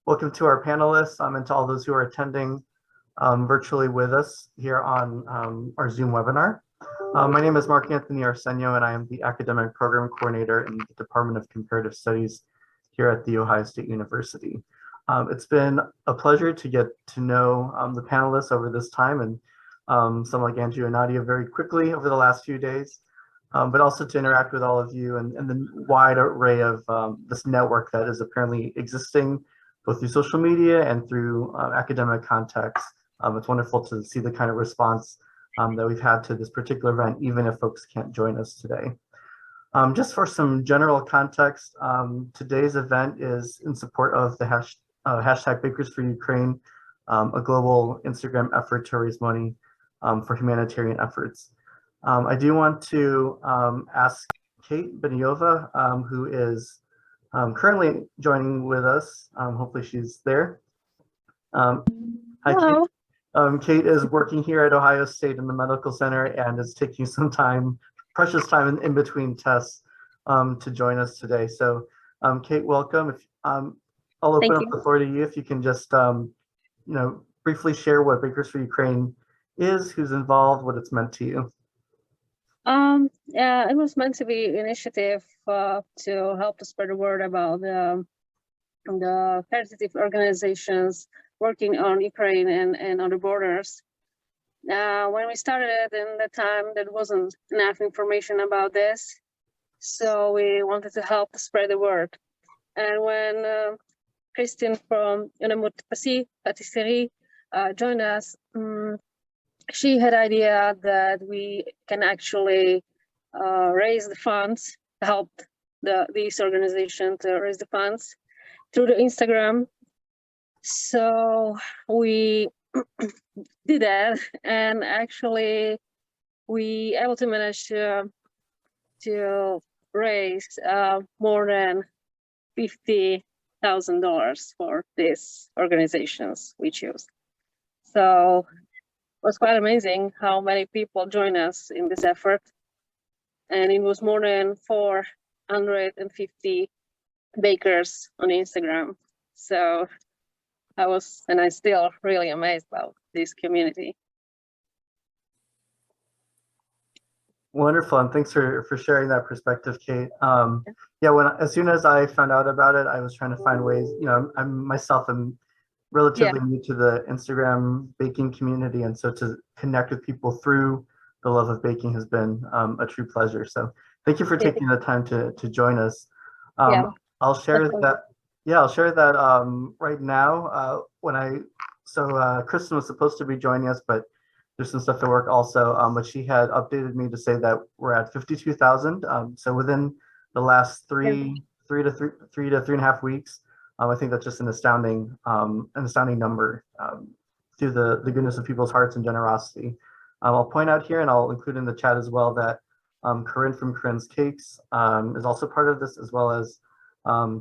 Welcome to our panelists and to all those who are attending virtually with us here on our Zoom webinar. My name is Mark Anthony Arceño, and I am the Academic Program Coordinator in the Department of Comparative Studies here at The Ohio State University. It's been a pleasure to get to know the panelists over this time, and some like Andrew and Nadia very quickly over the last few days, but also to interact with all of you and the wide array of this network that is apparently existing both through social media and through academic context. It's wonderful to see the kind of response that we've had to this particular event, even if folks can't join us today. Just for some general context, today's event is in support of the hashtag Bakers for Ukraine, a global Instagram effort to raise money for humanitarian efforts. I do want to ask Kate Beniova, who is currently joining with us. Hopefully she's there. Hi, Hello. Kate. Kate is working here at Ohio State in the Medical Center and is taking some time, precious time in between tests to join us today. So Kate, welcome. I'll open up the floor to you if you can just briefly share what Bakers for Ukraine is, who's involved, what it's meant to you. Yeah, it was meant to be an initiative to help to spread the word about the caritative organizations working on Ukraine and on the borders. When we started it, in the time there wasn't enough information about this, so we wanted to help to spread the word. And when Christine from Patisserie joined us, she had idea that we can actually raise the funds to help these organizations to raise the funds through the Instagram. So we did that, and actually we able to manage to raise more than $50,000 for these organizations we choose. So it was quite amazing how many people joined us in this effort, and it was more than 450 bakers on Instagram. So I'm still really amazed about this community. Wonderful, and thanks for sharing that perspective, Kate. As soon as I found out about it, I was trying to find ways. I'm relatively new to the Instagram baking community, and so to connect with people through the love of baking has been a true pleasure. So thank you for taking the time to join us. I'll share that. Yeah, I'll share that right now. Kristen was supposed to be joining us, but there's some stuff at work also. But she had updated me to say that we're at 52,000. So within the last three to 3.5 weeks. I think that's just an astounding number through the goodness of people's hearts and generosity. I'll point out here, and I'll include in the chat as well, that Corinne from Corinne's Cakes is also part of this, as well as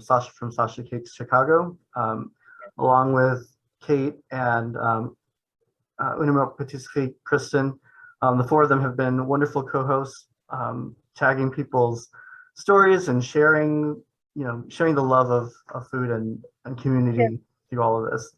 Sasha from Sasha Cakes Chicago, along with Kate and Unimo Patisserie Kristen. The four of them have been wonderful co-hosts, tagging people's stories and sharing the love of food and community through all of this.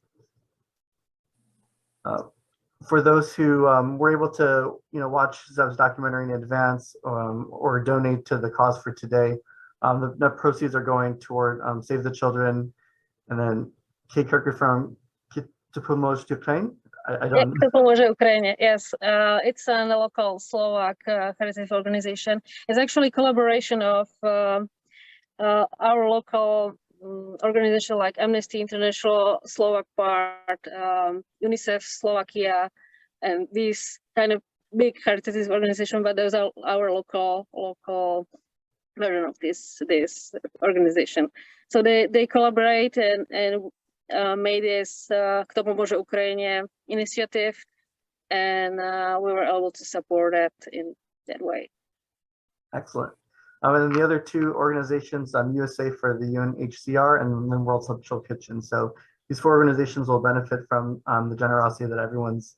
For those who were able to watch Zev's documentary in advance or donate to the cause for today, the net proceeds are going toward Save the Children, and then Kate Kirker from Pomóż Ukraine. Pomóż Ukraine, yes. It's a local Slovak caritative organization. It's actually a collaboration of our local organization like Amnesty International Slovak part, UNICEF Slovakia, and these kind of big caritative organization, but those are our local version of this organization. So they collaborate and made this Kto pomôže Ukraine initiative, and we were able to support it in that way. Excellent. And then the other two organizations, USA for the UNHCR and then World Central Kitchen. So these four organizations will benefit from the generosity that everyone's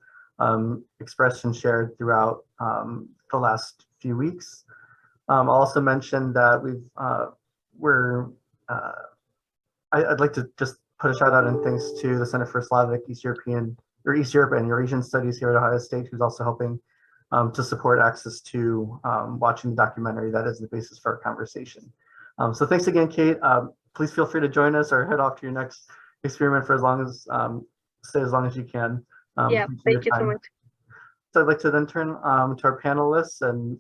expressed and shared throughout the last few weeks. I'll also mention that I'd like to just put a shout out and thanks to the Center for Slavic, East Europe and Eurasian Studies here at Ohio State, who's also helping to support access to watching the documentary that is the basis for our conversation. So thanks again, Kate. Please feel free to join us or head off to your next experiment for as long as, stay as long as you can. Yeah, thank you so much. So I'd like to then turn to our panelists, and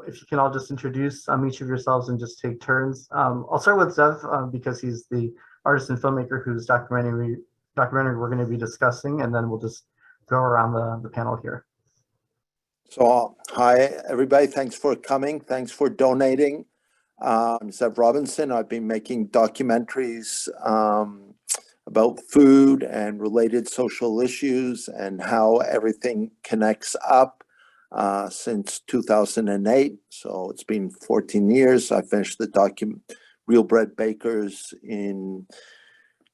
if you can all just introduce each of yourselves and just take turns. I'll start with Zev because he's the artist and filmmaker whose documentary we're going to be discussing, and then we'll just go around the panel here. So hi everybody, thanks for coming, thanks for donating. I'm Zev Robinson. I've been making documentaries about food and related social issues and how everything connects up since 2008. So it's been 14 years. I finished the document Real Bread Bakers in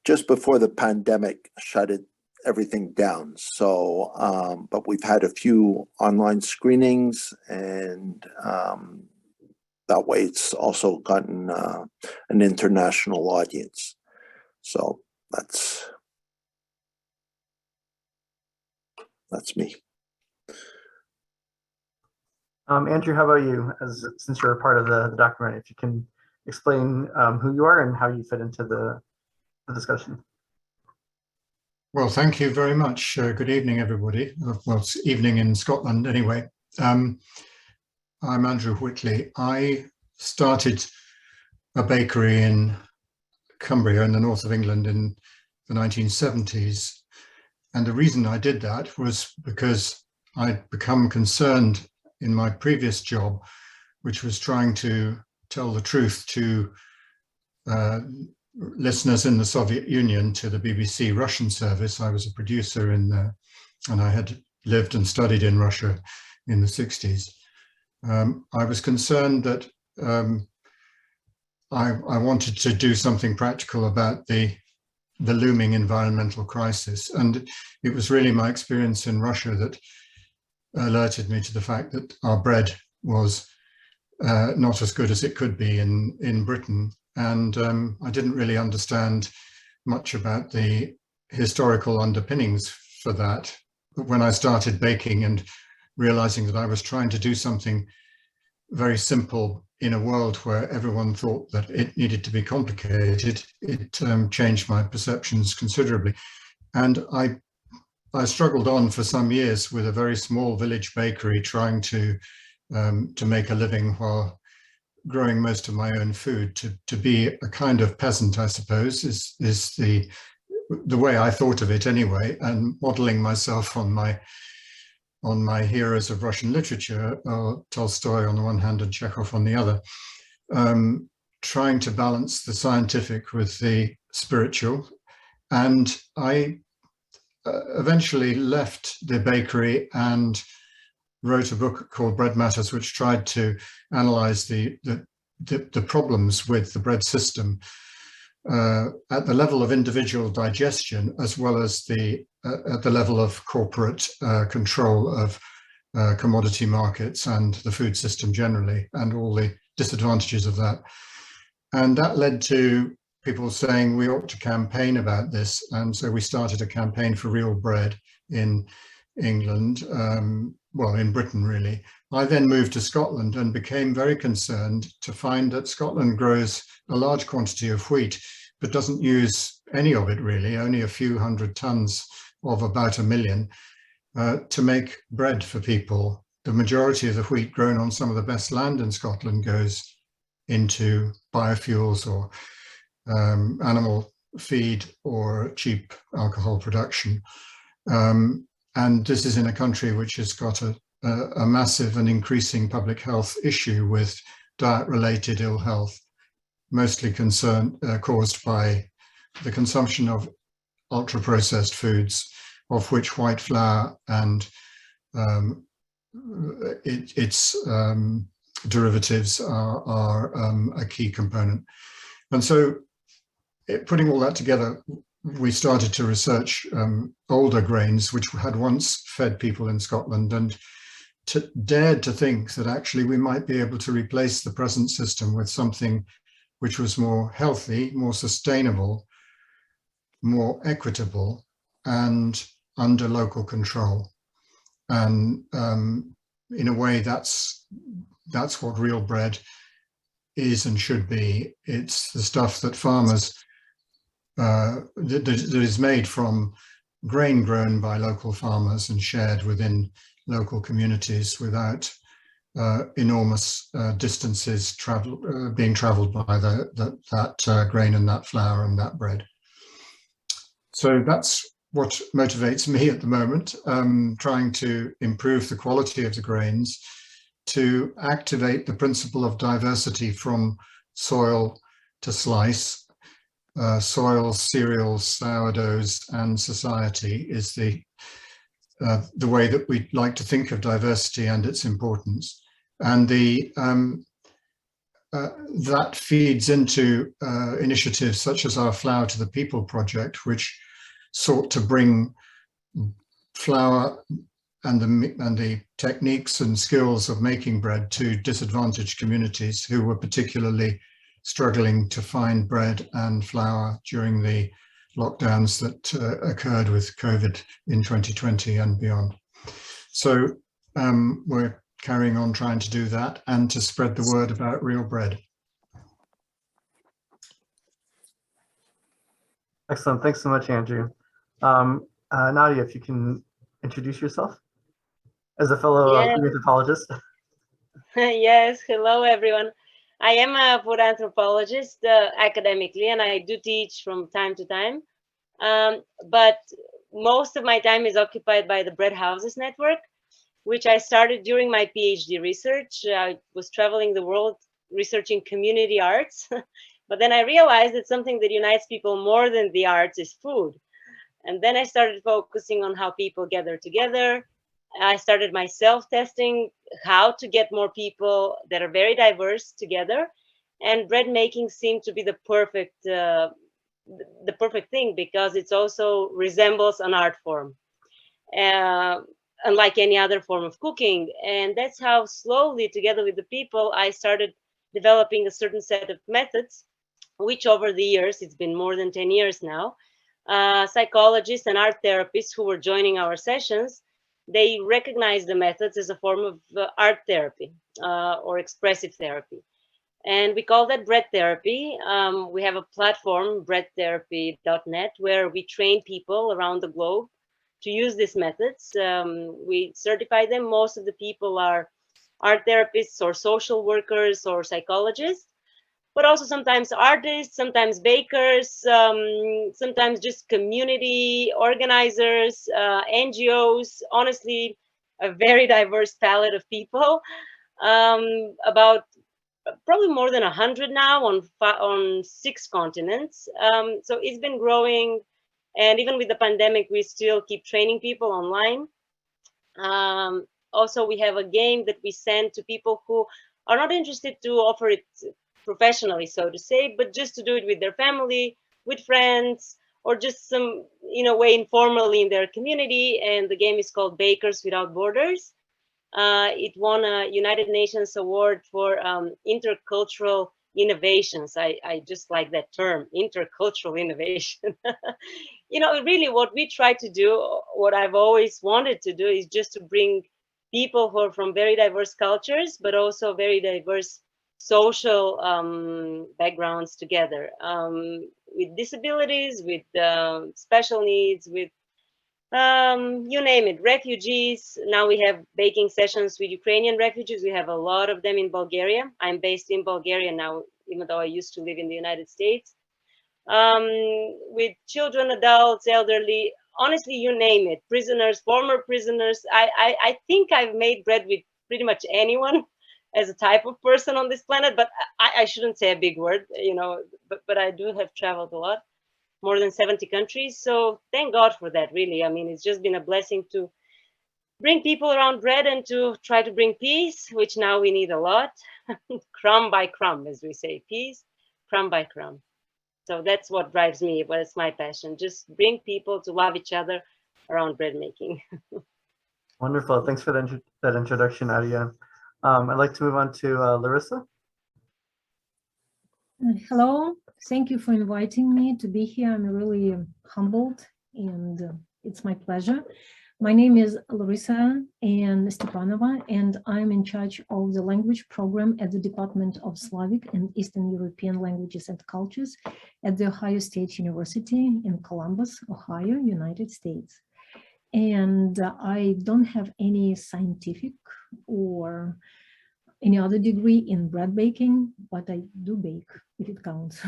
just before the pandemic shut everything down. So, but we've had a few online screenings, and that way it's also gotten an international audience. So that's me. Andrew, how about you? Since you're a part of the documentary, if you can explain who you are and how you fit into the discussion. Well, thank you very much. Good evening, everybody. Well, it's evening in Scotland anyway. I'm Andrew Whitley. I started a bakery in Cumbria in the north of England in the 1970s. And the reason I did that was because I'd become concerned in my previous job, which was trying to tell the truth to listeners in the Soviet Union, to the BBC Russian service. I was a producer in there, and I had lived and studied in Russia in the 60s. I was concerned that I wanted to do something practical about the looming environmental crisis. And it was really my experience in Russia that alerted me to the fact that our bread was not as good as it could be in Britain. And I didn't really understand much about the historical underpinnings for that. But when I started baking and realizing that I was trying to do something very simple in a world where everyone thought that it needed to be complicated, it changed my perceptions considerably. And I struggled on for some years with a very small village bakery, trying to make a living while growing most of my own food. To be a kind of peasant, I suppose, is the way I thought of it anyway, and modeling myself on my heroes of Russian literature, Tolstoy on the one hand and Chekhov on the other, trying to balance the scientific with the spiritual. And I eventually left the bakery and wrote a book called Bread Matters, which tried to analyze the problems with the bread system at the level of individual digestion, as well as at the level of corporate control of commodity markets and the food system generally, and all the disadvantages of that. And that led to people saying we ought to campaign about this. And so we started a campaign for real bread in England, well, in Britain, really. I then moved to Scotland and became very concerned to find that Scotland grows a large quantity of wheat, but doesn't use any of it really, only a few hundred tons of about 1 million to make bread for people. The majority of the wheat grown on some of the best land in Scotland goes into biofuels or animal feed or cheap alcohol production. And this is in a country which has got a massive and increasing public health issue with diet-related ill health, mostly caused by the consumption of ultra-processed foods, of which white flour and its derivatives are a key component. And so putting all that together, we started to research older grains which had once fed people in Scotland, and dared to think that actually we might be able to replace the present system with something which was more healthy, more sustainable, more equitable and under local control. And in a way, that's what real bread is and should be. It's the stuff that farmers, that is made from grain grown by local farmers and shared within local communities without enormous distances being traveled by that grain and that flour and that bread. So that's what motivates me at the moment, trying to improve the quality of the grains, to activate the principle of diversity from soil to slice. Soils, cereals, sourdoughs, and society is the way that we like to think of diversity and its importance. And that feeds into initiatives such as our Flour to the People project, which sought to bring flour and the techniques and skills of making bread to disadvantaged communities who were particularly struggling to find bread and flour during the lockdowns that occurred with COVID in 2020 and beyond. So we're carrying on trying to do that and to spread the word about real bread. Excellent. Thanks so much, Andrew. Nadia, if you can introduce yourself as a fellow anthropologist. Yes, hello everyone. I am a food anthropologist academically, and I do teach from time to time. But most of my time is occupied by the Bread Houses Network, which I started during my PhD research. I was traveling the world researching community arts, but then I realized that something that unites people more than the arts is food. And then I started focusing on how people gather together. I started myself testing how to get more people that are very diverse together, and bread making seemed to be the perfect thing, because it also resembles an art form, unlike any other form of cooking. And that's how slowly, together with the people, I started developing a certain set of methods, which over the years, it's been more than 10 years now, psychologists and art therapists who were joining our sessions, they recognize the methods as a form of art therapy or expressive therapy. And we call that bread therapy. We have a platform, breadtherapy.net, where we train people around the globe to use these methods. We certify them. Most of the people are art therapists or social workers or psychologists, but also sometimes artists, sometimes bakers, sometimes just community organizers, NGOs, honestly, a very diverse palette of people, about probably more than 100 now on 6 continents. So it's been growing, and even with the pandemic, we still keep training people online. Also, we have a game that we send to people who are not interested to offer it professionally, so to say, but just to do it with their family, with friends, or just some, way informally in their community. And the game is called Bakers Without Borders. It won a United Nations award for intercultural innovations. I just like that term, intercultural innovation. Really what we try to do, what I've always wanted to do, is just to bring people who are from very diverse cultures, but also very diverse social backgrounds together, with disabilities, with special needs, with you name it, refugees. Now we have baking sessions with Ukrainian refugees. We have a lot of them in Bulgaria. I'm based in Bulgaria now, even though I used to live in the United States. With children, adults, elderly, honestly, you name it, prisoners, former prisoners. I think I've made bread with pretty much anyone as a type of person on this planet, but I shouldn't say a big word, but I do have traveled a lot, more than 70 countries. So thank God for that, really. I mean, it's just been a blessing to bring people around bread and to try to bring peace, which now we need a lot, crumb by crumb, as we say, peace, crumb by crumb. So that's what drives me, but it's my passion, just bring people to love each other around bread making. Wonderful. Thanks for that introduction, Nadia. I'd like to move on to Larysa. Hello. Thank you for inviting me to be here. I'm really humbled, and it's my pleasure. My name is Larysa and Stepanova, and I'm in charge of the language program at the Department of Slavic and Eastern European Languages and Cultures at the Ohio State University in Columbus, Ohio, United States. And I don't have any scientific or any other degree in bread baking, but I do bake, if it counts.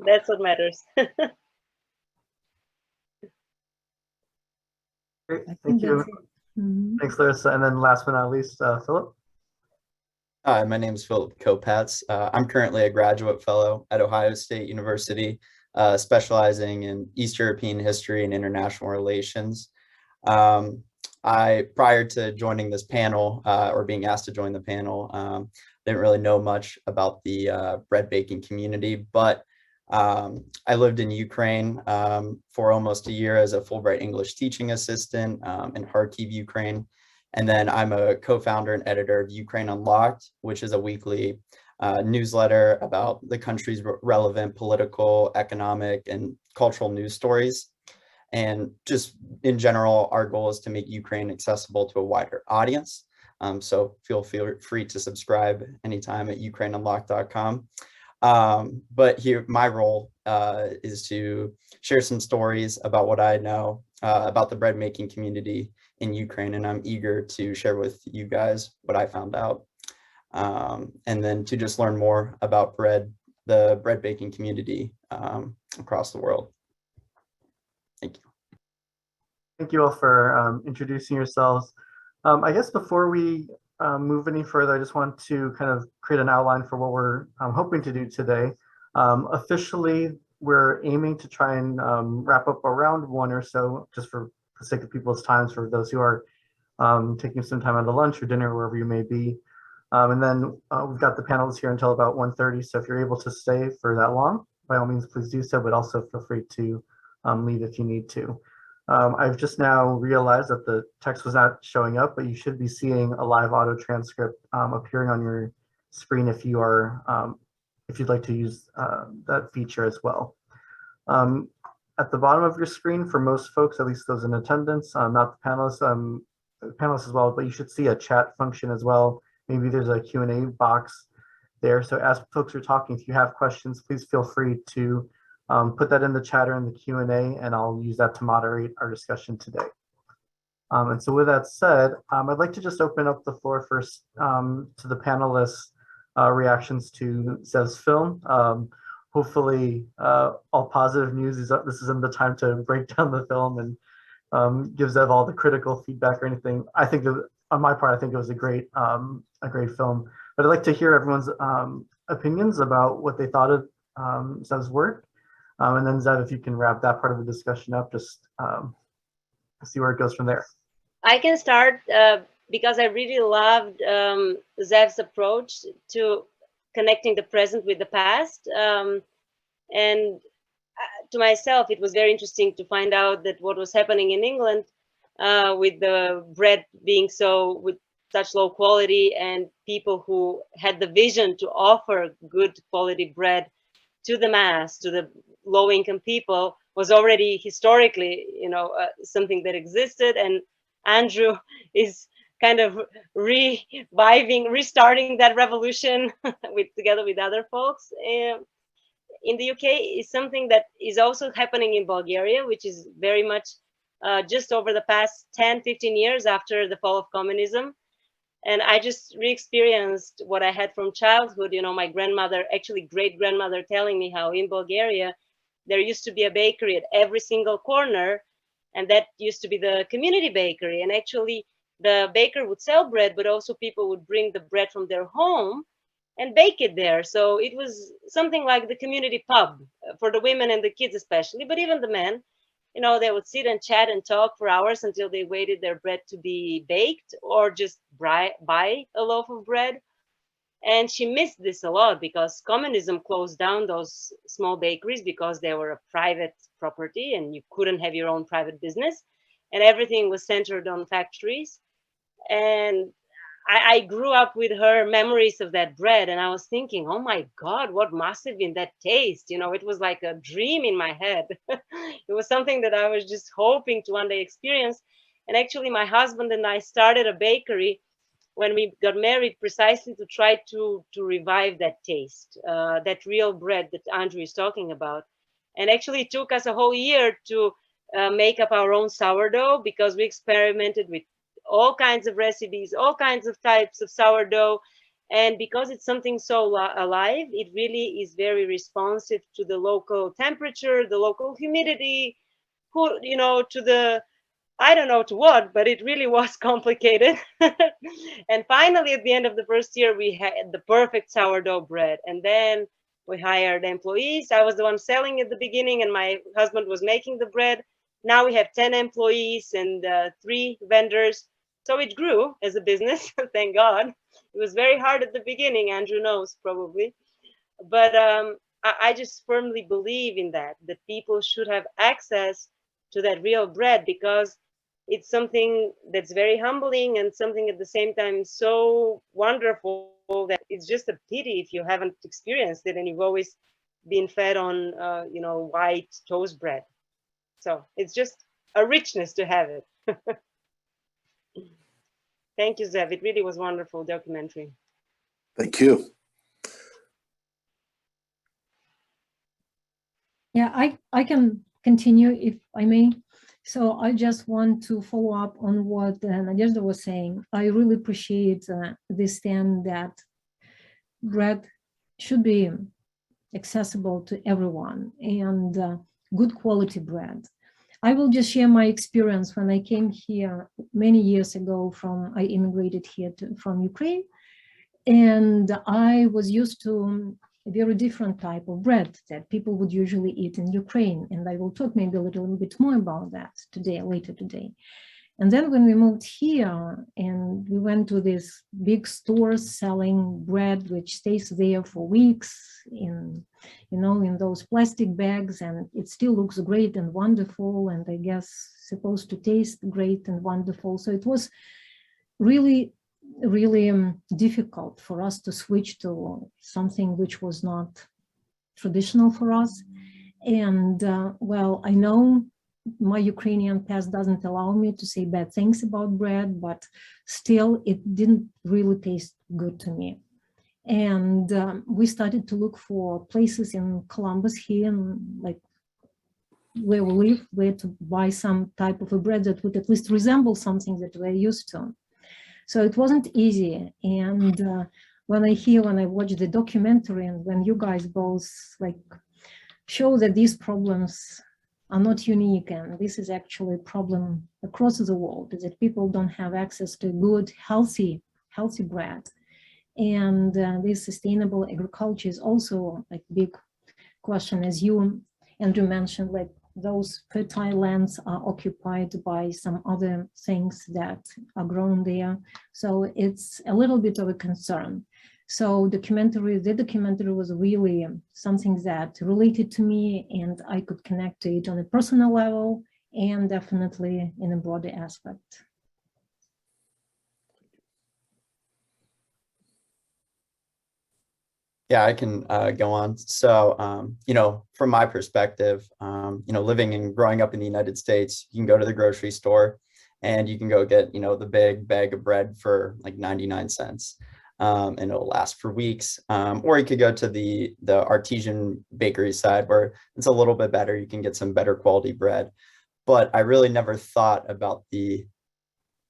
That's what matters. Great, I thank think you. that's it. Mhm. Thanks, Larysa. And then last but not least, Philip. Hi, my name is Philip Kopatz. I'm currently a graduate fellow at Ohio State University, specializing in East European history and international relations. Prior to joining this panel, or being asked to join the panel, didn't really know much about the bread baking community, but I lived in Ukraine for almost a year as a Fulbright English teaching assistant in Kharkiv, Ukraine. And then I'm a co-founder and editor of Ukraine Unlocked, which is a weekly newsletter about the country's relevant political, economic, and cultural news stories. And just in general, our goal is to make Ukraine accessible to a wider audience. So feel free to subscribe anytime at ukraineunlocked.com. But here, my role is to share some stories about what I know about the bread making community in Ukraine, and I'm eager to share with you guys what I found out, and then to just learn more about the bread baking community across the world. Thank you. Thank you all for introducing yourselves. I guess before we move any further, I just want to kind of create an outline for what we're hoping to do today. Officially, we're aiming to try and wrap up around 1 or so, just for the sake of people's times, for those who are taking some time out of lunch or dinner, wherever you may be. And then we've got the panelists here until about 1:30. So if you're able to stay for that long, by all means, please do so, but also feel free to leave if you need to. I've just now realized that the text was not showing up, but you should be seeing a live auto transcript appearing on your screen if you are, if you'd like to use that feature as well. At the bottom of your screen, for most folks, at least those in attendance, not the panelists as well, but you should see a chat function as well. Maybe there's a Q&A box there. So as folks are talking, if you have questions, please feel free to put that in the chat or in the Q&A, and I'll use that to moderate our discussion today. And so with that said, I'd like to just open up the floor first to the panelists' reactions to Zev's film. Hopefully all positive news is that this isn't the time to break down the film and give Zev all the critical feedback or anything. I think on my part, I think it was a great film, but I'd like to hear everyone's opinions about what they thought of Zev's work. And then Zev, if you can wrap that part of the discussion up, just see where it goes from there. I can start because I really loved Zev's approach to connecting the present with the past. And to myself, it was very interesting to find out that what was happening in England with the bread being with such low quality, and people who had the vision to offer good quality bread to the mass, to the low-income people, was already historically, something that existed. And Andrew is kind of restarting that revolution together with other folks in the UK. Is something that is also happening in Bulgaria, which is very much just over the past 10-15 years after the fall of communism. And I just re-experienced what I had from childhood. My grandmother, actually great-grandmother, telling me how in Bulgaria there used to be a bakery at every single corner, and that used to be the community bakery. And actually the baker would sell bread, but also people would bring the bread from their home and bake it there. So it was something like the community pub for the women and the kids especially, but even the men. They would sit and chat and talk for hours until they waited their bread to be baked, or just buy a loaf of bread. And she missed this a lot because communism closed down those small bakeries because they were a private property and you couldn't have your own private business, and everything was centered on factories. And I grew up with her memories of that bread, and I was thinking, oh my God, what must have been that taste? You know, it was like a dream in my head. It was something that I was just hoping to one day experience. And actually, my husband and I started a bakery when we got married, precisely to try to revive that taste, that real bread that Andrew is talking about. And actually, it took us a whole year to make up our own sourdough, because we experimented with all kinds of recipes, all kinds of types of sourdough. And because it's something so alive, it really is very responsive to the local temperature, the local humidity, you know, to the, I don't know to what, but it really was complicated. And finally, at the end of the first year, we had the perfect sourdough bread. And then we hired employees. I was the one selling at the beginning, and my husband was making the bread. Now we have 10 employees and 3 vendors. So it grew as a business, thank God. It was very hard at the beginning, Andrew knows probably. But I just firmly believe in that people should have access to that real bread, because it's something that's very humbling and something at the same time so wonderful that it's just a pity if you haven't experienced it and you've always been fed on, you know, white toast bread. So it's just a richness to have it. Thank you, Zev. It really was a wonderful documentary. Thank you. Yeah, I can continue if I may. So I just want to follow up on what Nadezhda was saying. I really appreciate this stand that bread should be accessible to everyone, and good quality bread. I will just share my experience when I came here many years ago I immigrated here from Ukraine, and I was used to a very different type of bread that people would usually eat in Ukraine. And I will talk maybe a little bit more about that today, later today. And then when we moved here and we went to these big stores selling bread, which stays there for weeks in, you know, in those plastic bags, and it still looks great and wonderful, and I guess supposed to taste great and wonderful. So it was really difficult for us to switch to something which was not traditional for us. And well, I know my Ukrainian past doesn't allow me to say bad things about bread, but still it didn't really taste good to me. And we started to look for places in Columbus here, and like where we live, where to buy some type of a bread that would at least resemble something that we're used to. So it wasn't easy. And when I watch the documentary, and when you guys both like show that these problems are not unique, and this is actually a problem across the world, is that people don't have access to good, healthy bread. And this sustainable agriculture is also a big question, as you, Andrew, mentioned, like those fertile lands are occupied by some other things that are grown there. So it's a little bit of a concern. So the documentary was really something that related to me, and I could connect to it on a personal level and definitely in a broader aspect. Yeah, I can go on. So, you know, from my perspective, you know, living and growing up in the United States, you can go to the grocery store and you can go get, you know, the big bag of bread for like 99 cents. And it'll last for weeks. Or you could go to the Artesian bakery side where it's a little bit better. You can get some better quality bread. But I really never thought about the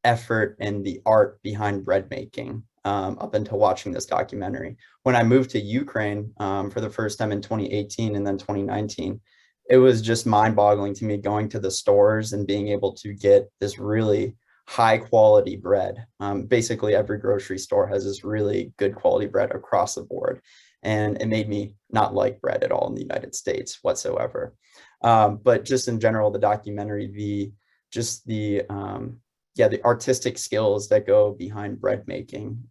effort and the art behind bread making up until watching this documentary. When I moved to Ukraine for the first time in 2018 and then 2019, it was just mind-boggling to me going to the stores and being able to get this really high quality bread. Basically every grocery store has this really good quality bread across the board. And it made me not like bread at all in the United States whatsoever. But just in general, the documentary, the artistic skills that go behind bread making,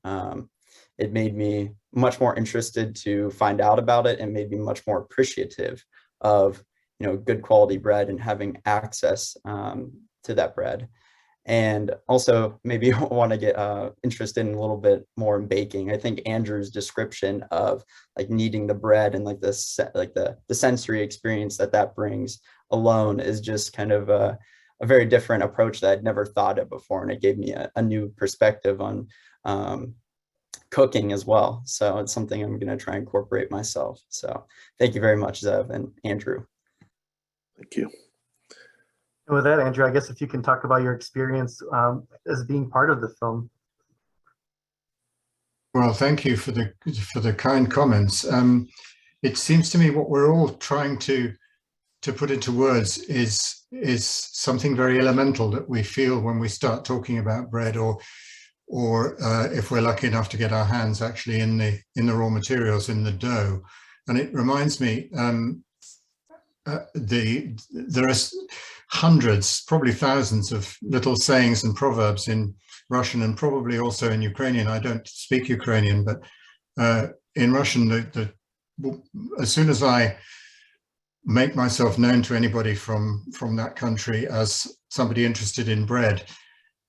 it made me much more interested to find out about it, and made me much more appreciative of, you know, good quality bread and having access to that bread. And also maybe want to get interested in a little bit more in baking. I think Andrew's description of like kneading the bread and like the sensory experience that brings alone is just kind of a very different approach that I'd never thought of before. And it gave me a new perspective on cooking as well. So it's something I'm going to try and incorporate myself. So thank you very much, Zev and Andrew. Thank you. And with that, Andrew, I guess if you can talk about your experience as being part of the film. Well, thank you for the kind comments. It seems to me what we're all trying to put into words is something very elemental that we feel when we start talking about bread, or if we're lucky enough to get our hands actually in the raw materials, in the dough. And it reminds me, there are hundreds, probably thousands of little sayings and proverbs in Russian, and probably also in Ukrainian. I don't speak Ukrainian, but in Russian, as soon as I make myself known to anybody from that country as somebody interested in bread,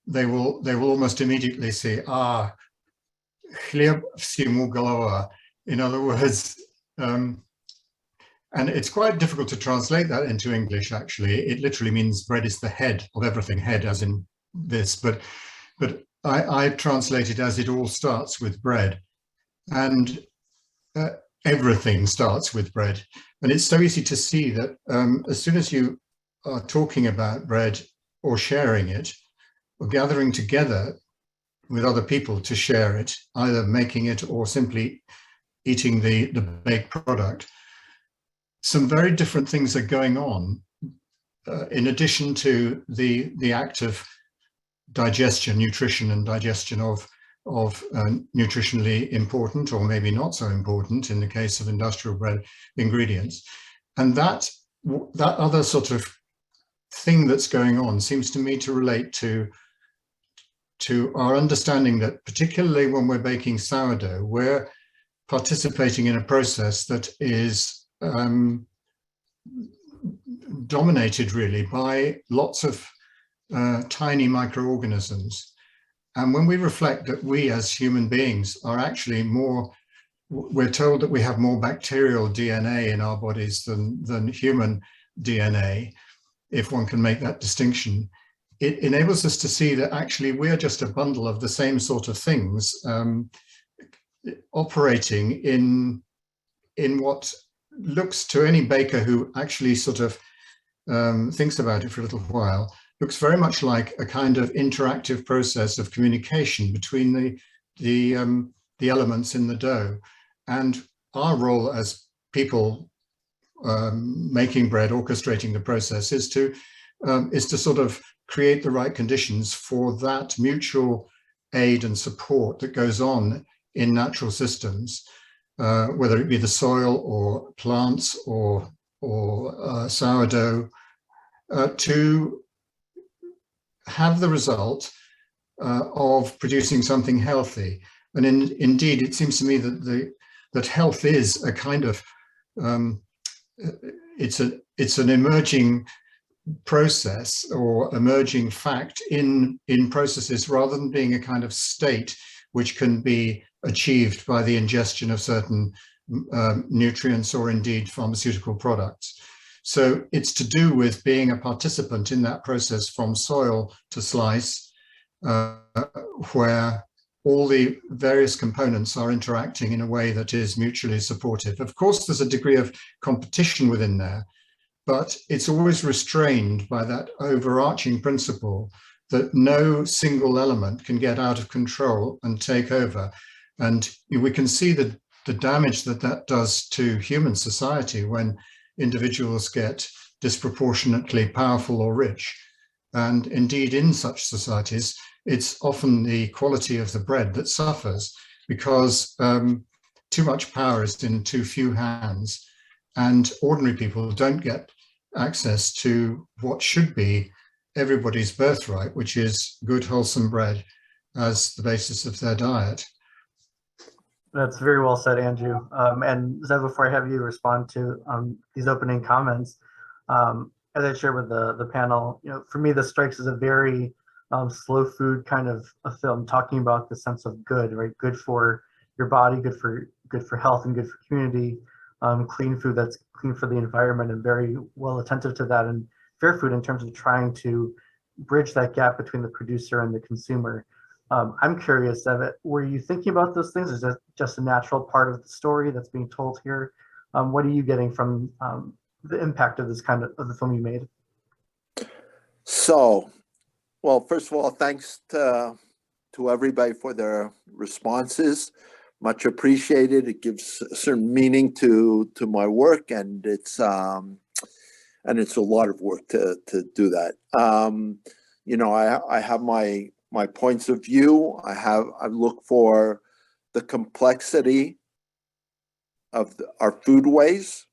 they will almost immediately say, "Хлеб всему голова." In other words, and it's quite difficult to translate that into English, actually. It literally means bread is the head of everything, head as in this, but I translate it as it all starts with bread, and everything starts with bread. And it's so easy to see that as soon as you are talking about bread or sharing it, or gathering together with other people to share it, either making it or simply eating the baked product, some very different things are going on in addition to the act of digestion, nutrition and digestion of nutritionally important or maybe not so important in the case of industrial bread ingredients. And that other sort of thing that's going on seems to me to relate to our understanding that particularly when we're baking sourdough, we're participating in a process that is dominated really by lots of tiny microorganisms. And when we reflect that we as human beings are actually we're told that we have more bacterial DNA in our bodies than human DNA, if one can make that distinction, it enables us to see that actually we're just a bundle of the same sort of things operating in what looks to any baker who actually sort of thinks about it for a little while, looks very much like a kind of interactive process of communication between the elements in the dough. And our role as people making bread, orchestrating the process, is to sort of create the right conditions for that mutual aid and support that goes on in natural systems, whether it be the soil or plants or sourdough, to have the result of producing something healthy. And indeed, it seems to me that health is a kind of it's an emerging process or emerging fact in processes, rather than being a kind of state which can be achieved by the ingestion of certain nutrients or indeed pharmaceutical products. So it's to do with being a participant in that process from soil to slice, where all the various components are interacting in a way that is mutually supportive. Of course, there's a degree of competition within there, but it's always restrained by that overarching principle that no single element can get out of control and take over. And we can see the damage that does to human society when individuals get disproportionately powerful or rich. And indeed, in such societies, it's often the quality of the bread that suffers, because too much power is in too few hands, and ordinary people don't get access to what should be everybody's birthright, which is good, wholesome bread as the basis of their diet. That's very well said, Andrew. And Zev, before I have you respond to these opening comments, as I shared with the panel, for me, this strikes as a very slow food kind of a film, talking about the sense of good, right? Good for your body, good for health, and good for community. Clean food that's clean for the environment, and very well attentive to that. And fair food in terms of trying to bridge that gap between the producer and the consumer. I'm curious, Evan, were you thinking about those things? Is that just a natural part of the story that's being told here? What are you getting from the impact of this kind of the film you made? So, well, first of all, thanks to everybody for their responses. Much appreciated. It gives a certain meaning to my work, and it's a lot of work to do that. You know, I have my points of view. I look for the complexity of our foodways.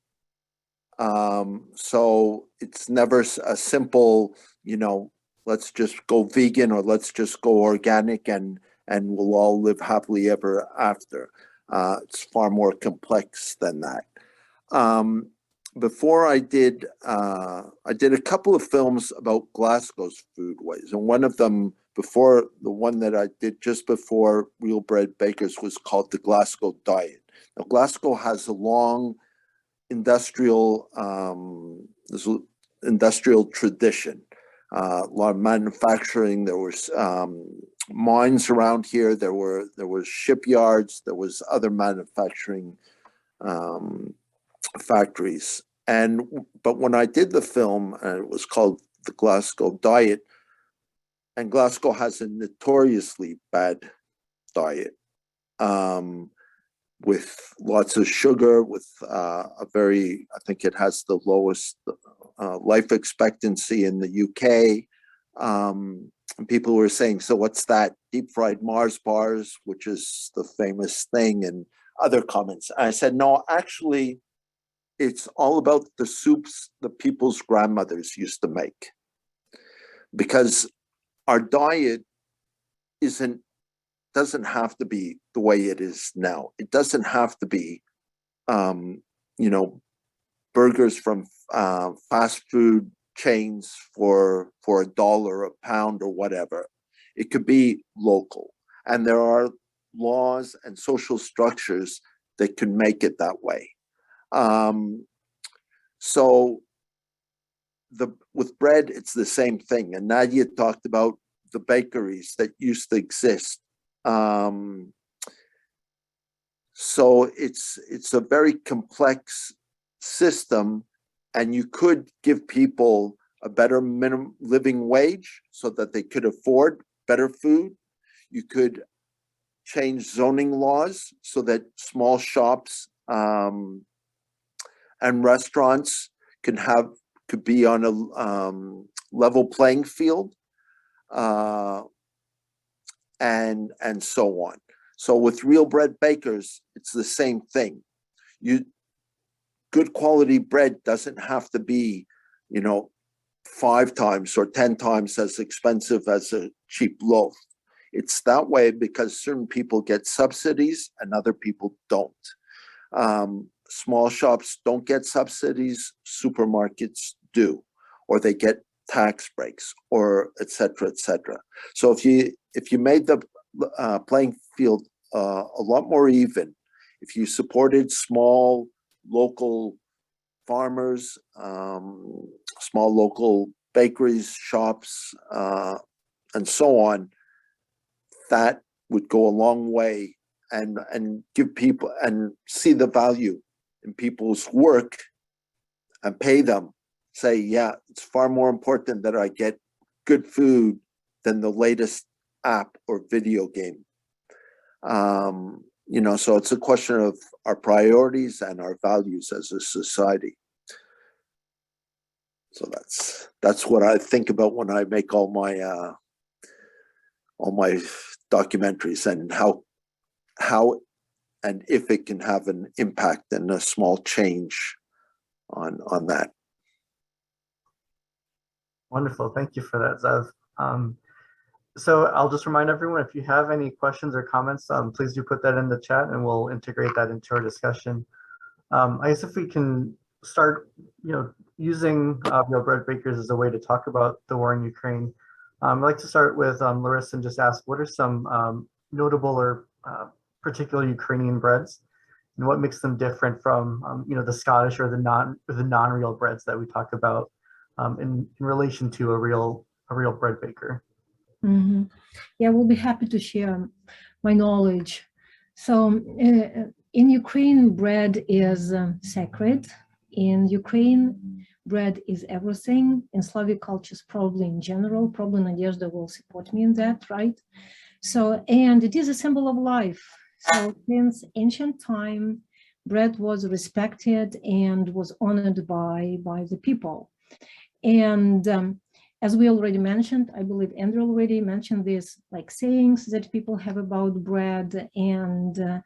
So it's never a simple, you know, let's just go vegan or let's just go organic and we'll all live happily ever after. It's far more complex than that. Before I did a couple of films about Glasgow's foodways, and one of them, before the one that I did just before Real Bread Bakers, was called the Glasgow Diet. Now, Glasgow has a long industrial tradition. A lot of manufacturing. There was mines around here. There was shipyards. There was other manufacturing factories. But when I did the film, it was called the Glasgow Diet, and Glasgow has a notoriously bad diet, with lots of sugar, with I think it has the lowest life expectancy in the UK. And people were saying, so what's that? Deep fried Mars bars, which is the famous thing, and other comments. And I said, no, actually, it's all about the soups that people's grandmothers used to make. Because our diet doesn't have to be the way it is now. It doesn't have to be, you know, burgers from fast food chains for $1 a pound or whatever. It could be local. And there are laws and social structures that can make it that way. So with bread, it's the same thing. And Nadia talked about the bakeries that used to exist. So it's a very complex system, and you could give people a better minimum living wage so that they could afford better food. You could change zoning laws so that small shops and restaurants could be on a level playing field, and so on. So with Real Bread Bakers, it's the same thing. Good quality bread doesn't have to be, you know, 5 times or 10 times as expensive as a cheap loaf. It's that way because certain people get subsidies and other people don't. Small shops don't get subsidies, supermarkets do, or they get tax breaks, or et cetera, et cetera. So if you made the playing field a lot more even, if you supported small local farmers, small local bakeries, shops, and so on, that would go a long way and give people and see the value in people's work and pay them. Say, yeah, it's far more important that I get good food than the latest app or video game. You know, so it's a question of our priorities and our values as a society. So that's what I think about when I make all my documentaries, and how and if it can have an impact and a small change on that. Wonderful, thank you for that, Zev. So I'll just remind everyone, if you have any questions or comments, please do put that in the chat and we'll integrate that into our discussion. I guess if we can start, you know, using Real Bread Bakers as a way to talk about the war in Ukraine. I'd like to start with Larysa and just ask, what are some notable or particular Ukrainian breads, and what makes them different from the Scottish or the non-real breads that we talk about in relation to a real bread baker? Mm-hmm. Yeah, we'll be happy to share my knowledge. So in Ukraine, bread is sacred. In Ukraine, bread is everything. In Slavic cultures, probably in general, probably Nadezhda will support me in that, right? So, and it is a symbol of life. So since ancient time, bread was respected and was honored by the people. And as we already mentioned, I believe Andrew already mentioned this, like sayings that people have about bread, and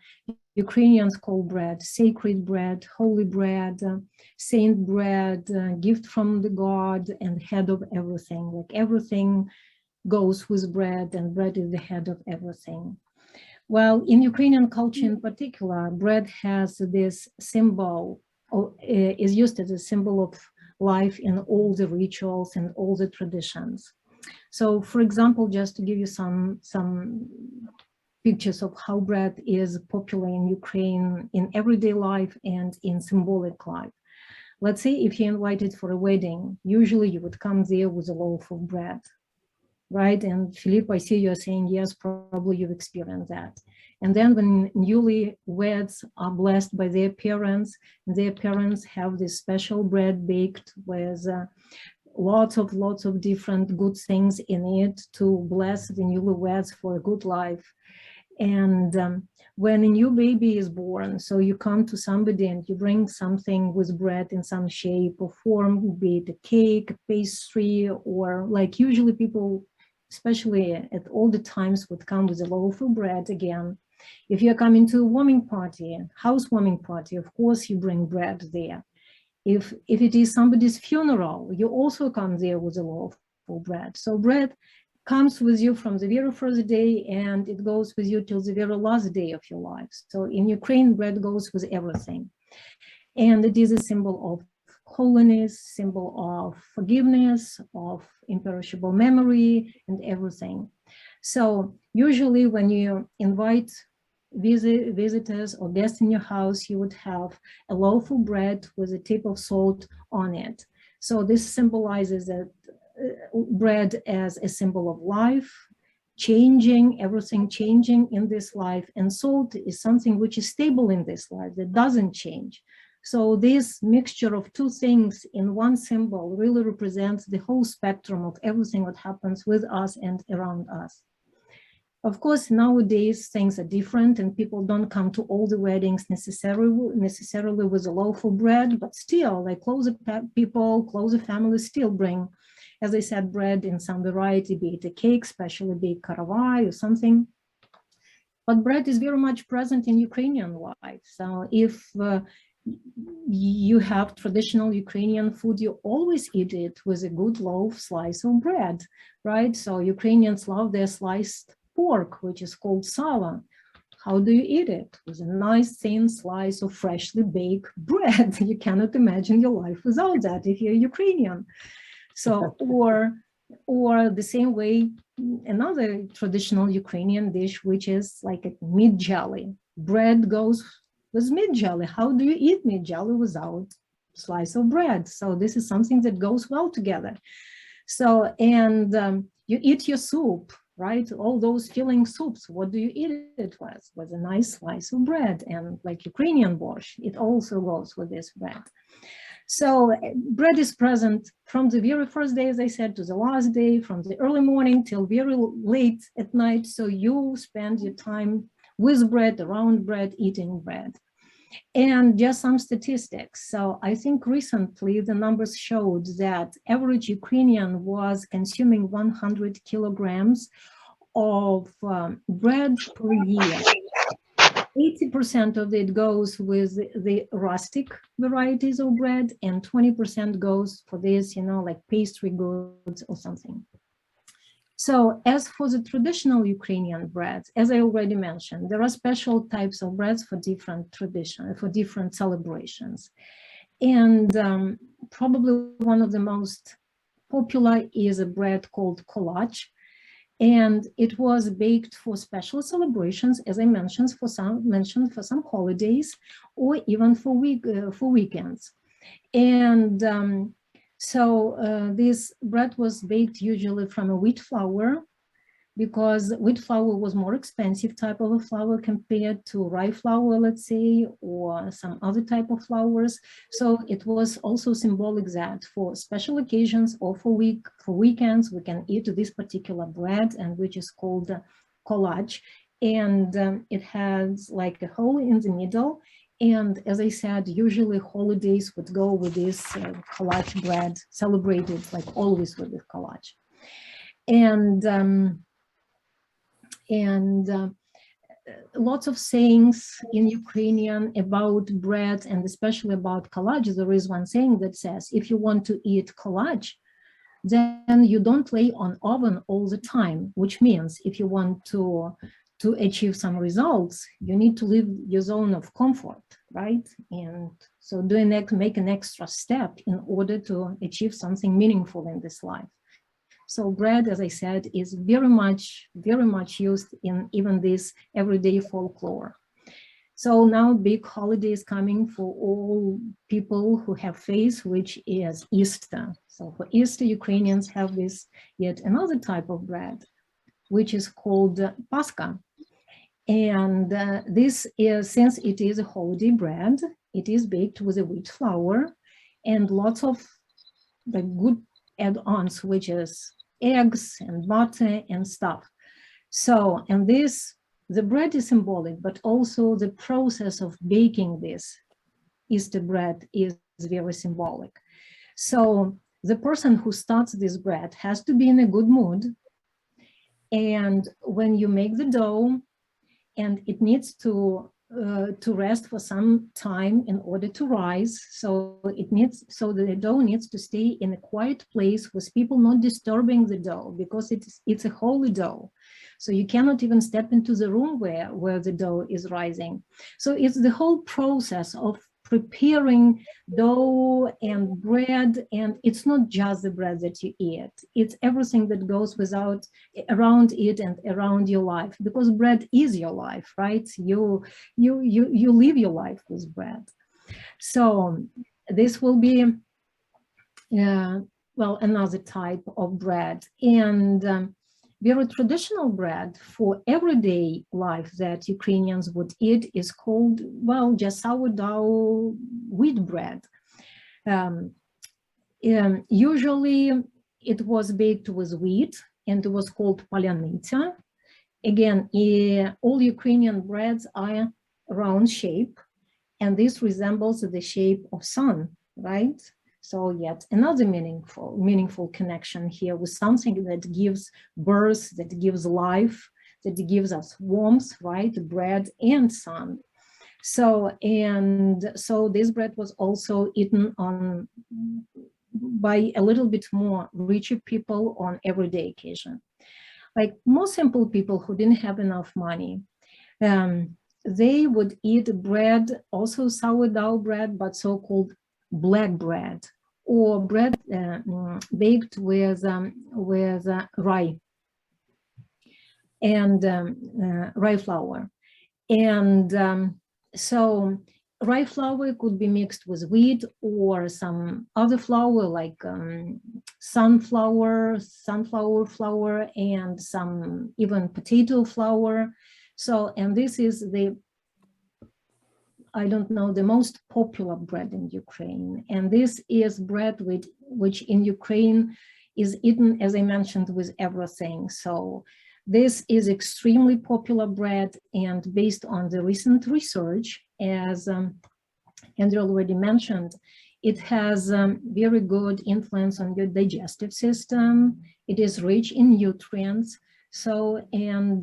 Ukrainians call bread sacred bread, holy bread, saint bread, gift from the God, and head of everything. Like everything goes with bread, and bread is the head of everything. Well, in Ukrainian culture in particular, bread has this symbol, is used as a symbol of life in all the rituals and all the traditions. So, for example, just to give you some pictures of how bread is popular in Ukraine in everyday life and in symbolic life. Let's say if you're invited for a wedding, usually you would come there with a loaf of bread, right? And Philippe, I see you're saying yes, probably you've experienced that. And then when newlyweds are blessed by their parents have this special bread baked with lots of different good things in it to bless the newlyweds for a good life. And when a new baby is born, so you come to somebody and you bring something with bread in some shape or form, be it a cake, a pastry, or like usually people, especially at all the times, would come with a loaf of bread again. If you're coming to a warming party, housewarming party, of course you bring bread there. If it is somebody's funeral, you also come there with a loaf of bread. So bread comes with you from the very first day, and it goes with you till the very last day of your life. So in Ukraine, bread goes with everything. And it is a symbol of holiness, symbol of forgiveness, of imperishable memory, and everything. So usually when you invite visitors or guests in your house, you would have a loaf of bread with a tip of salt on it. So this symbolizes that bread as a symbol of life, changing, everything changing in this life, and salt is something which is stable in this life, that doesn't change. So this mixture of two things in one symbol really represents the whole spectrum of everything that happens with us and around us. Of course, nowadays things are different, and people don't come to all the weddings necessarily with a loaf of bread, but still, like closer people, closer families still bring, as I said, bread in some variety, be it a cake, especially be it karavai or something. But bread is very much present in Ukrainian life. So if you have traditional Ukrainian food, you always eat it with a good loaf slice of bread, right? So Ukrainians love their sliced pork, which is called sala. How do you eat it? With a nice thin slice of freshly baked bread. You cannot imagine your life without that if you're Ukrainian. So, or the same way, another traditional Ukrainian dish, which is like a meat jelly. Bread goes with meat jelly. How do you eat meat jelly without a slice of bread? So this is something that goes well together. So, and you eat your soup, right? All those filling soups, what do you eat it with? With a nice slice of bread. And like Ukrainian borscht, it also goes with this bread. So bread is present from the very first day, as I said, to the last day, from the early morning till very late at night. So you spend your time with bread, around bread, eating bread. And just some statistics. So I think recently the numbers showed that average Ukrainian was consuming 100 kilograms of bread per year. 80% of it goes with the rustic varieties of bread, and 20% goes for this, like pastry goods or something. So as for the traditional Ukrainian breads, as I already mentioned, there are special types of breads for different traditions, for different celebrations. And probably one of the most popular is a bread called Collage, and it was baked for special celebrations, as I mentioned, for some holidays, or even for weekends. And this bread was baked usually from a wheat flour, because wheat flour was more expensive type of a flour compared to rye flour, let's say, or some other type of flours. So it was also symbolic that for special occasions or for weekends, we can eat this particular bread, and which is called collage. And it has like a hole in the middle. And as I said, usually holidays would go with this collage bread, celebrated like always with the collage. And lots of sayings in Ukrainian about bread, and especially about collage. There is one saying that says, if you want to eat collage, then you don't lay on oven all the time, which means if you want to achieve some results, you need to leave your zone of comfort, right? And so make an extra step in order to achieve something meaningful in this life. So bread, as I said, is very much used in even this everyday folklore. So now big holiday is coming for all people who have faith, which is Easter. So for Easter, Ukrainians have this yet another type of bread, which is called Pasca. And this is, since it is a holiday bread, it is baked with a wheat flour and lots of the good add-ons, which is eggs and butter and stuff. So, and the bread is symbolic, but also the process of baking this Easter bread is very symbolic. So the person who starts this bread has to be in a good mood. And when you make the dough, and it needs to rest for some time in order to rise. So the dough needs to stay in a quiet place with people not disturbing the dough, because it's a holy dough. So you cannot even step into the room where the dough is rising. So it's the whole process of preparing dough and bread, and it's not just the bread that you eat, it's everything that goes around it and around your life, because bread is your life, right? You live your life with bread. So this will be well, another type of bread. And very traditional bread for everyday life that Ukrainians would eat is called, well, just sourdough wheat bread. Usually it was baked with wheat, and it was called palyanitsa. Again, all Ukrainian breads are round shape, and this resembles the shape of sun, right? So yet another meaningful connection here with something that gives birth, that gives life, that gives us warmth, right? Bread and sun. So this bread was also eaten by a little bit more richer people on everyday occasion. Like more simple people who didn't have enough money, they would eat bread, also sourdough bread, but so-called black bread, or bread baked with rye and rye flour. And so rye flour could be mixed with wheat or some other flour like sunflower flour, and some even potato flour. So, and this is I don't know, the most popular bread in Ukraine. And this is bread which in Ukraine is eaten, as I mentioned, with everything. So this is extremely popular bread, and based on the recent research, as Andrew already mentioned, it has very good influence on your digestive system. It is rich in nutrients. So, and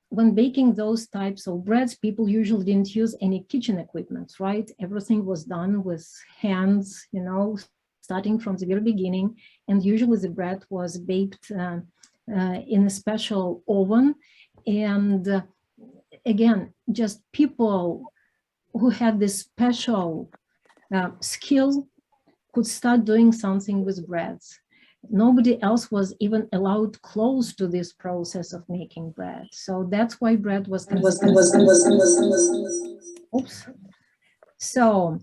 when baking those types of breads, people usually didn't use any kitchen equipment, right? Everything was done with hands, you know, starting from the very beginning. And usually the bread was baked in a special oven. And again, just people who had this special skill could start doing something with breads. nobody else was even allowed close to this process of making bread. So that's why bread was considered. Oops. So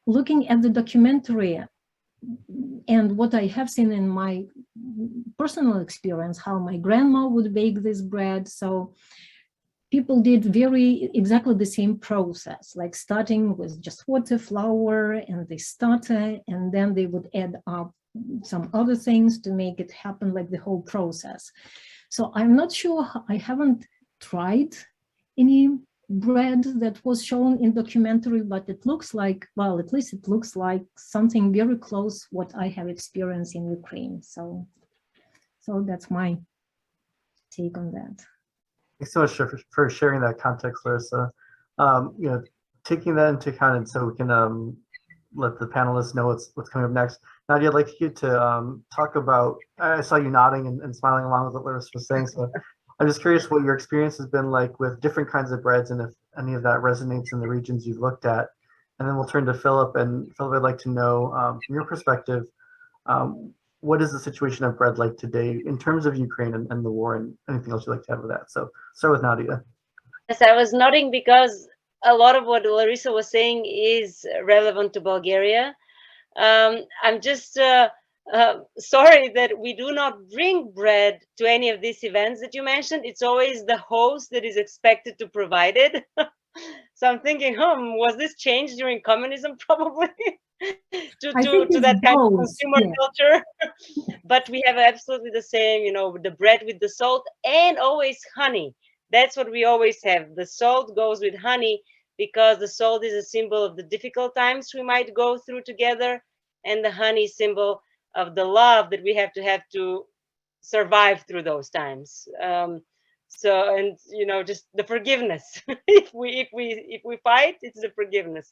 looking at the documentary and what I have seen in my personal experience, how my grandma would bake this bread. So people did exactly the same process, like starting with just water, flour, and the starter, and then they would add up some other things to make it happen, like the whole process. So I'm not sure, I haven't tried any bread that was shown in documentary, but it looks like, well, at least it looks like something very close what I have experienced in Ukraine. So that's my take on that. Thanks so much for sharing that context, Larysa. You know, taking that into account, so we can let the panelists know what's coming up next. Nadia, I'd like you to talk about. I saw you nodding and smiling along with what Larysa was saying. So I'm just curious what your experience has been like with different kinds of breads, and if any of that resonates in the regions you've looked at. And then we'll turn to Philip. And Philip, I'd like to know from your perspective, what is the situation of bread like today in terms of Ukraine and the war, and anything else you'd like to add with that? So start with Nadia. Yes, I was nodding because a lot of what Larysa was saying is relevant to Bulgaria. I'm just sorry that we do not bring bread to any of these events that you mentioned. It's always the host that is expected to provide it. So I'm thinking, was this changed during communism? Probably. to that kind of consumer culture. But we have absolutely the same, you know, the bread with the salt and always honey. That's what we always have. The salt goes with honey because the salt is a symbol of the difficult times we might go through together, and the honey symbol of the love that we have to survive through those times. So, and you know, just the forgiveness. if we fight, it's the forgiveness.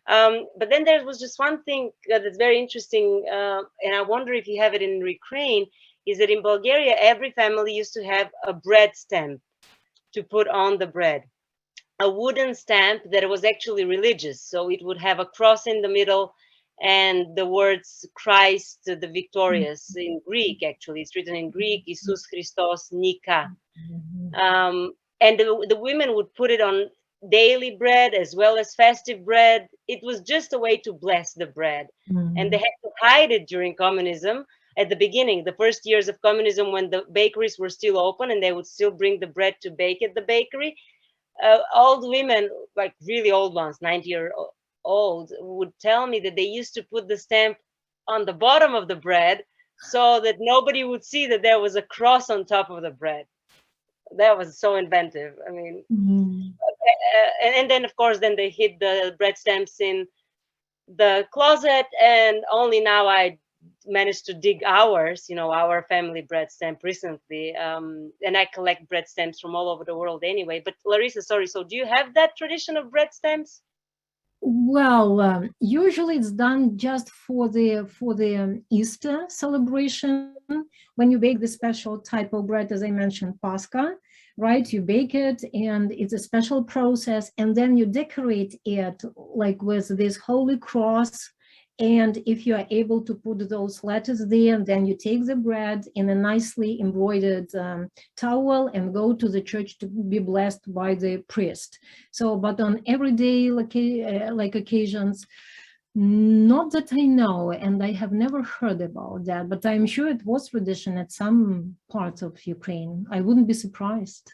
But then there was just one thing that's very interesting, and I wonder if you have it in Ukraine, is that in Bulgaria, every family used to have a bread stamp to put on the bread. A wooden stamp that was actually religious. So it would have a cross in the middle and the words Christ the Victorious in Greek, actually. It's written in Greek, Isus Christos Nika. And the women would put it on daily bread as well as festive bread. It was just a way to bless the bread. And they had to hide it during communism. At the beginning, the first years of communism, when the bakeries were still open and they would still bring the bread to bake at the bakery, old women, like really old ones, 90-year-old, would tell me that they used to put the stamp on the bottom of the bread so that nobody would see that there was a cross on top of the bread. That was so inventive. I mean, and then of course, then they hid the bread stamps in the closet, and only now I managed to dig ours, you know, our family bread stamp recently. And I collect bread stamps from all over the world anyway. But Larysa, sorry, so do you have that tradition of bread stamps? Well, usually it's done just for the Easter celebration, when you bake the special type of bread, as I mentioned, Pasca, right? You bake it and it's a special process, and then you decorate it like with this holy cross. And if you are able to put those letters there, then you take the bread in a nicely embroidered towel and go to the church to be blessed by the priest. So, but on everyday like occasions, not that I know, and I have never heard about that, but I'm sure it was tradition at some parts of Ukraine. I wouldn't be surprised.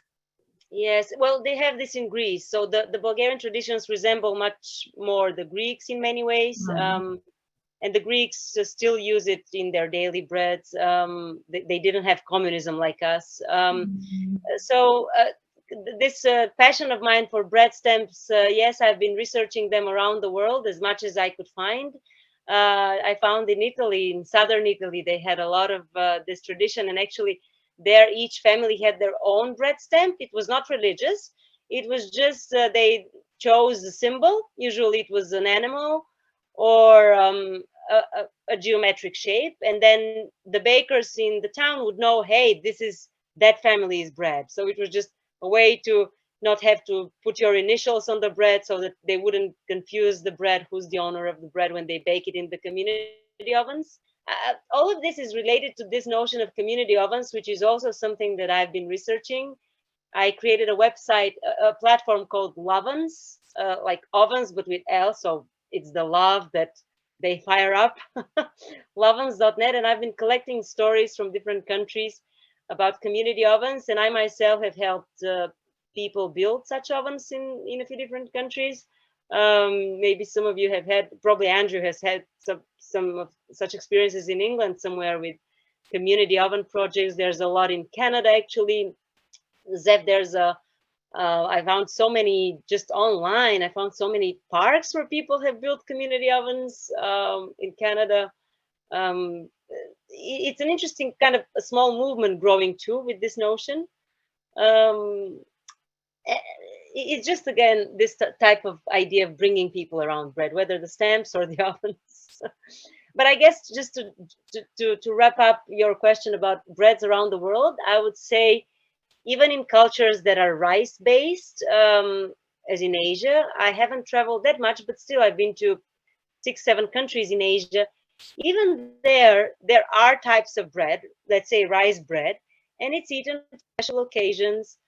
Yes, well, they have this in Greece. So the Bulgarian traditions resemble much more the Greeks in many ways. And the Greeks still use it in their daily breads. They didn't have communism like us. So this passion of mine for bread stamps, yes, I've been researching them around the world as much as I could find. I found in Italy, in southern Italy, they had a lot of this tradition, and actually there each family had their own bread stamp. It was not religious. It was just they chose a symbol. Usually it was an animal or a geometric shape, and then the bakers in the town would know, hey, this is that family's bread. So it was just a way to not have to put your initials on the bread, so that they wouldn't confuse the bread, who's the owner of the bread, when they bake it in the community ovens. all of this is related to this notion of community ovens, which is also something that I've been researching. I created a website, a platform called Lovens, like ovens, but with L, so it's the love that they fire up, lovens.net, and I've been collecting stories from different countries about community ovens, and I myself have helped people build such ovens in a few different countries. Maybe some of you have had, probably Andrew has had some of such experiences in England somewhere with community oven projects. There's a lot in Canada, actually. Zev, there's I found so many just online. I found so many parks where people have built community ovens in Canada. It's an interesting kind of a small movement growing too with this notion. It's just, again, this type of idea of bringing people around bread, whether the stamps or the ovens. But I guess just to wrap up your question about breads around the world, I would say even in cultures that are rice-based, as in Asia, I haven't traveled that much, but still I've been to 6-7 countries in Asia. Even there are types of bread, let's say rice bread, and it's eaten for special occasions.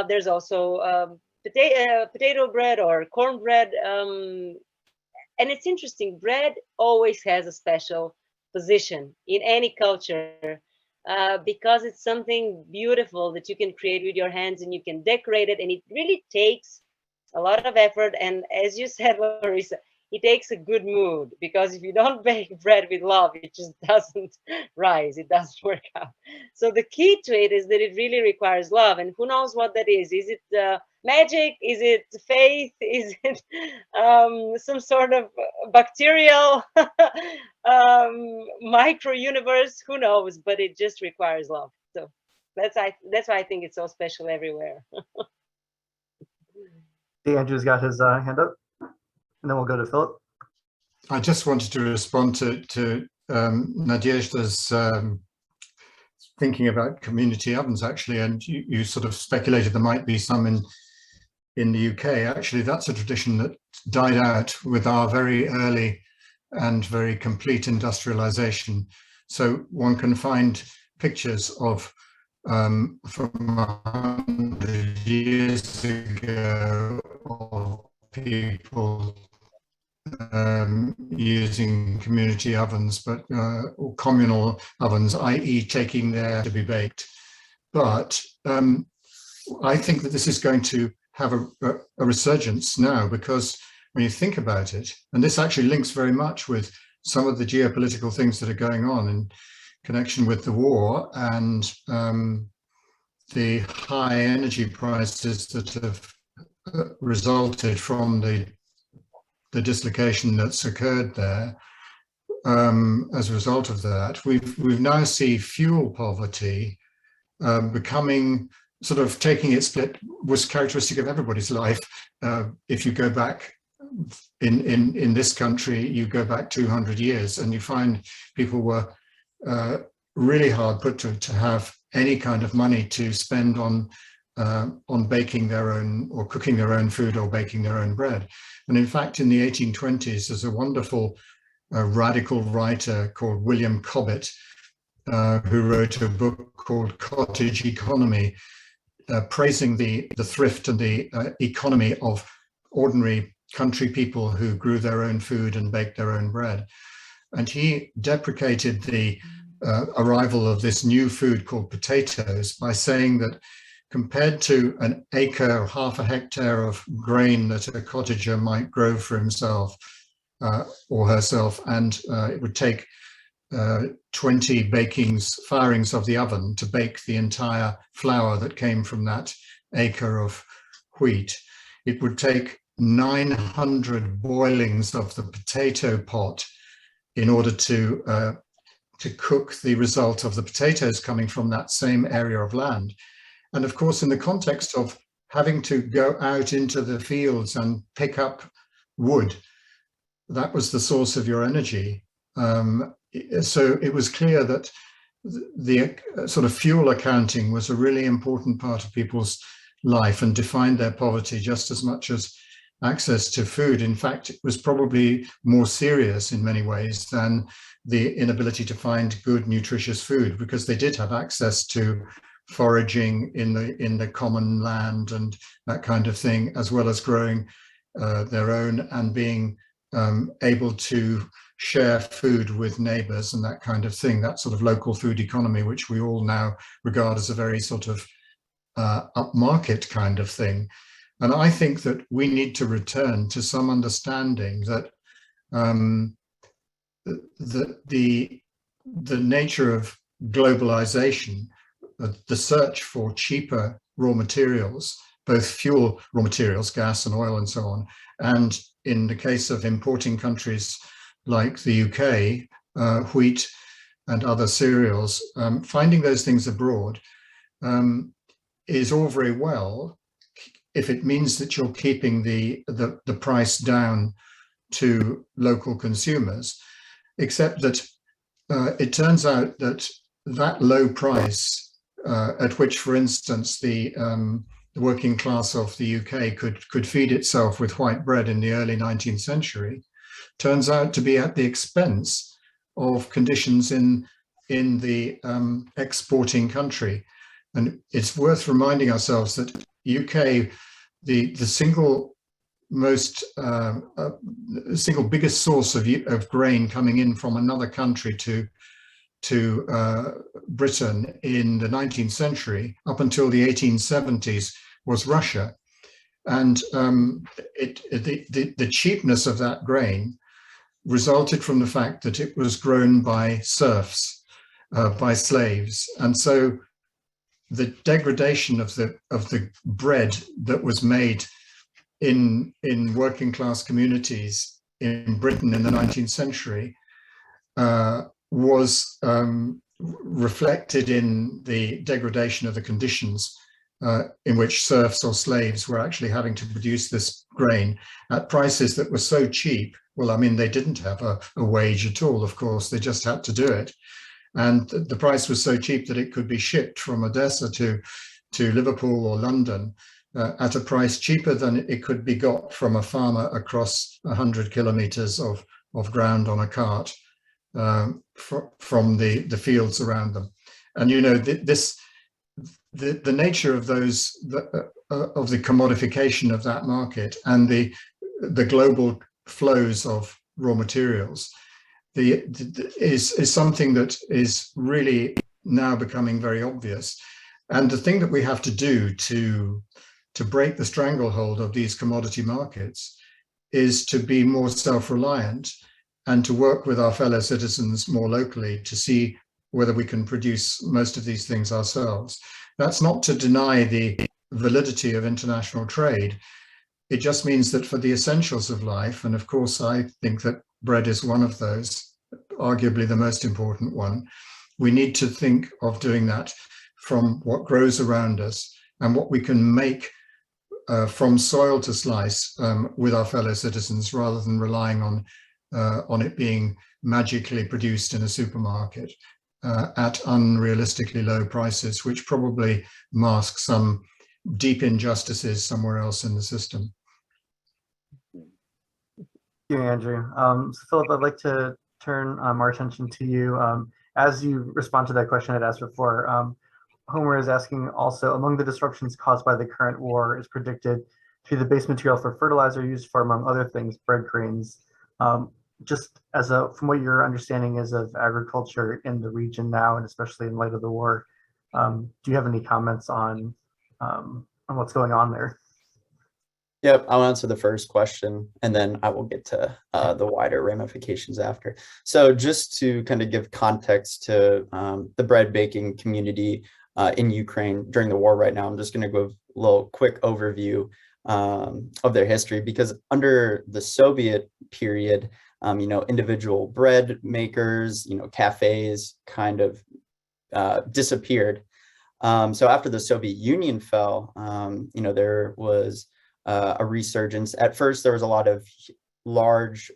There's also potato bread or cornbread. And it's interesting, bread always has a special position in any culture because it's something beautiful that you can create with your hands and you can decorate it. And it really takes a lot of effort. And as you said, Larysa, it takes a good mood, because if you don't bake bread with love, it just doesn't rise. It doesn't work out. So the key to it is that it really requires love. And who knows what that is? Is it magic? Is it faith? Is it some sort of bacterial micro universe? Who knows? But it just requires love. So that's why I think it's so special everywhere. Andrew's got his hand up, and then we'll go to Philip. I just wanted to respond to Nadezhda's thinking about community ovens, actually, and you sort of speculated there might be some in the UK. Actually, that's a tradition that died out with our very early and very complete industrialization. So one can find pictures of from 100 years ago of people using community ovens, but or communal ovens, i.e. taking there to be baked. But I think that this is going to have a resurgence now, because when you think about it, and this actually links very much with some of the geopolitical things that are going on in connection with the war and the high energy prices that have resulted from the dislocation that's occurred there. As a result of that, we've now see fuel poverty becoming sort of taking its split, was characteristic of everybody's life. If you go back in this country, you go back 200 years and you find people were really hard put to have any kind of money to spend on baking their own or cooking their own food or baking their own bread. And in fact, in the 1820s, there's a wonderful radical writer called William Cobbett, who wrote a book called Cottage Economy, praising the thrift and the economy of ordinary country people who grew their own food and baked their own bread. And he deprecated the arrival of this new food called potatoes by saying that compared to an acre or half a hectare of grain that a cottager might grow for himself or herself, and it would take 20 firings of the oven to bake the entire flour that came from that acre of wheat. It would take 900 boilings of the potato pot in order to cook the result of the potatoes coming from that same area of land. And of course, in the context of having to go out into the fields and pick up wood, that was the source of your energy. So it was clear that the sort of fuel accounting was a really important part of people's life and defined their poverty just as much as access to food. In fact, it was probably more serious in many ways than the inability to find good, nutritious food, because they did have access to foraging in the common land and that kind of thing, as well as growing their own and being able to share food with neighbors and that kind of thing, that sort of local food economy, which we all now regard as a very sort of upmarket kind of thing. And I think that we need to return to some understanding that the nature of globalization, the search for cheaper raw materials, both fuel raw materials, gas and oil and so on, and in the case of importing countries like the UK, wheat and other cereals, finding those things abroad is all very well if it means that you're keeping the price down to local consumers, except that it turns out that that low price at which, for instance, the working class of the UK could feed itself with white bread in the early 19th century, turns out to be at the expense of conditions in the exporting country. And it's worth reminding ourselves that UK, the single most single biggest source of grain coming in from another country to Britain in the 19th century up until the 1870s was Russia. And the cheapness of that grain resulted from the fact that it was grown by serfs, by slaves. And so the degradation of the bread that was made in working class communities in Britain in the 19th century was reflected in the degradation of the conditions in which serfs or slaves were actually having to produce this grain at prices that were so cheap. Well, I mean, they didn't have a wage at all, of course, they just had to do it. And the price was so cheap that it could be shipped from Odessa to Liverpool or London at a price cheaper than it could be got from a farmer across 100 kilometers of ground on a cart from the fields around them. And, you know, the nature of those, of the commodification of that market and the global flows of raw materials is something that is really now becoming very obvious. And the thing that we have to do to break the stranglehold of these commodity markets is to be more self-reliant and to work with our fellow citizens more locally to see whether we can produce most of these things ourselves. That's not to deny the validity of international trade. It just means that for the essentials of life, and of course I think that bread is one of those, arguably the most important one, we need to think of doing that from what grows around us and what we can make from soil to slice with our fellow citizens, rather than relying on it being magically produced in a supermarket at unrealistically low prices, which probably mask some deep injustices somewhere else in the system. Thank you, Andrew. So Philip, I'd like to turn our attention to you. As you respond to that question I'd asked before, Homer is asking also, among the disruptions caused by the current war is predicted to be the base material for fertilizer used for, among other things, bread grains. Just as from what your understanding is of agriculture in the region now, and especially in light of the war, do you have any comments on what's going on there? Yep, I'll answer the first question, and then I will get to the wider ramifications after. So just to kind of give context to the bread baking community in Ukraine during the war right now, I'm just going to give a little quick overview of their history, because under the Soviet period, you know, individual bread makers, you know, cafes kind of disappeared. So after the Soviet Union fell, you know, there was a resurgence. At first, there was a lot of large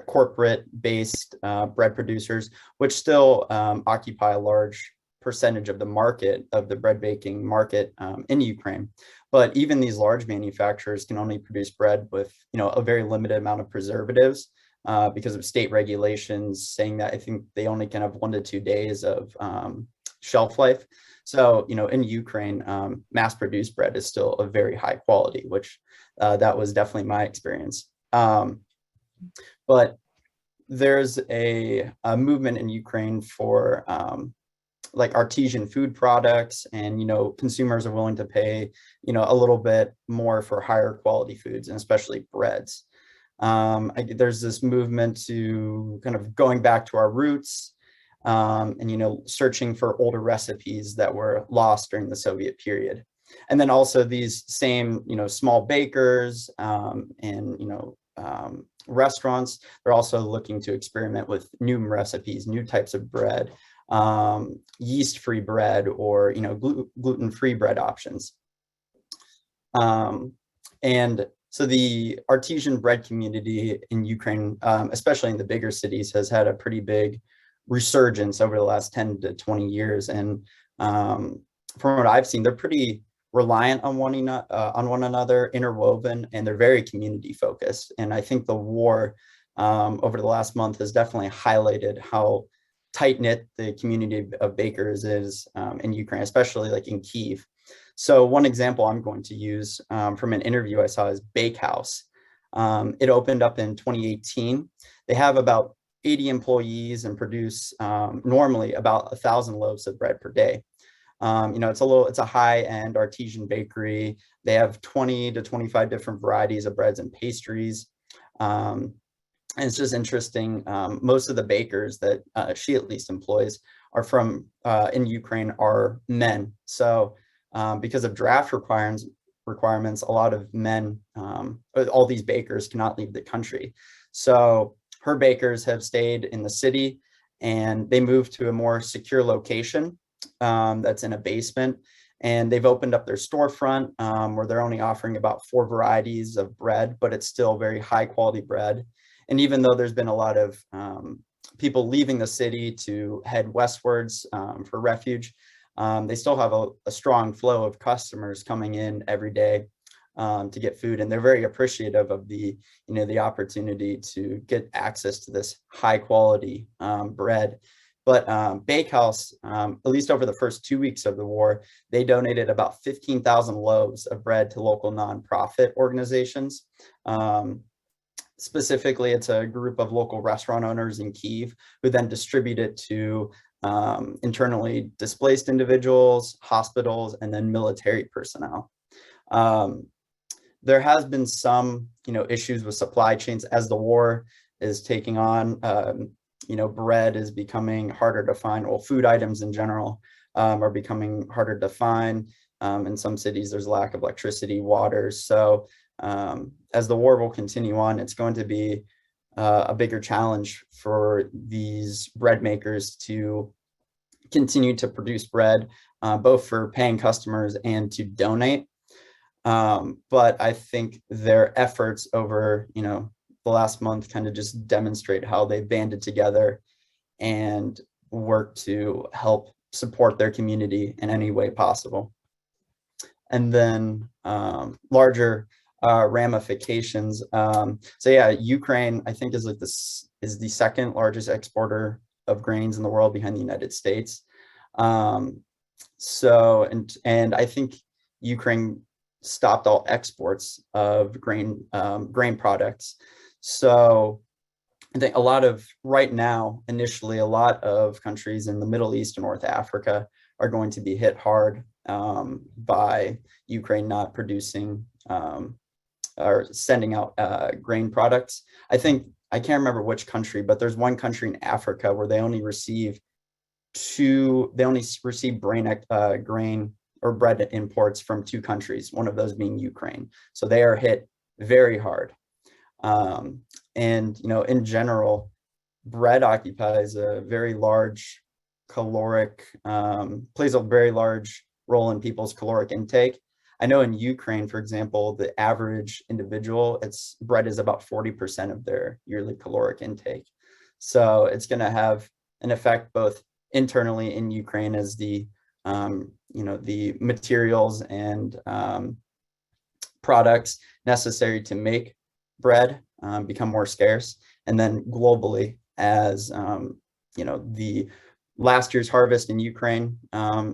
corporate-based bread producers, which still occupy a large percentage of the market, of the bread baking market in Ukraine. But even these large manufacturers can only produce bread with, a very limited amount of preservatives because of state regulations saying that I think they only can have 1 to 2 days of shelf life. So, in Ukraine, mass-produced bread is still of very high quality, which that was definitely my experience. But there's a movement in Ukraine for like artesian food products, and consumers are willing to pay a little bit more for higher quality foods, and especially breads. There's this movement to kind of going back to our roots, and searching for older recipes that were lost during the Soviet period. And then also these same small bakers and restaurants, they're also looking to experiment with new recipes, new types of bread, yeast-free bread, or gluten-free bread options. And so the artesian bread community in Ukraine, especially in the bigger cities, has had a pretty big resurgence over the last 10 to 20 years. And from what I've seen, they're pretty reliant on one another, interwoven, and they're very community focused. And I think the war over the last month has definitely highlighted how tight-knit the community of bakers is in Ukraine, especially like in Kyiv. So one example I'm going to use from an interview I saw is Bakehouse. It opened up in 2018. They have about 80 employees and produce normally about 1,000 loaves of bread per day. It's a high-end artesian bakery. They have 20 to 25 different varieties of breads and pastries. And it's just interesting. Most of the bakers that she at least employs are from in Ukraine are men. So because of draft requirements, a lot of men, all these bakers cannot leave the country. So her bakers have stayed in the city, and they moved to a more secure location that's in a basement. And they've opened up their storefront where they're only offering about 4 varieties of bread, but it's still very high quality bread. And even though there's been a lot of people leaving the city to head westwards for refuge, they still have a strong flow of customers coming in every day to get food. And they're very appreciative of the opportunity to get access to this high quality bread. But Bakehouse, at least over the first 2 weeks of the war, they donated about 15,000 loaves of bread to local nonprofit organizations. Specifically, it's a group of local restaurant owners in Kyiv who then distribute it to internally displaced individuals, hospitals, and then military personnel. There has been some, issues with supply chains as the war is taking on. Bread is becoming harder to find. Well, food items in general are becoming harder to find. In some cities, there's lack of electricity, water. So as the war will continue on, it's going to be a bigger challenge for these bread makers to continue to produce bread, both for paying customers and to donate. But I think their efforts over, the last month kind of just demonstrate how they banded together and work to help support their community in any way possible. And then larger ramifications. So yeah, Ukraine, I think, is the second largest exporter of grains in the world behind the United States. So I think Ukraine stopped all exports of grain products. So I think initially a lot of countries in the Middle East and North Africa are going to be hit hard by Ukraine not producing or sending out grain products. I can't remember which country, but there's one country in Africa where they only receive grain or bread imports from 2 countries, one of those being Ukraine. So they are hit very hard. And in general, bread occupies a very large plays a very large role in people's caloric intake. I know in Ukraine, for example, the average individual, bread is about 40% of their yearly caloric intake. So it's going to have an effect both internally in Ukraine as the the materials and products necessary to make bread become more scarce, and then globally as the last year's harvest in Ukraine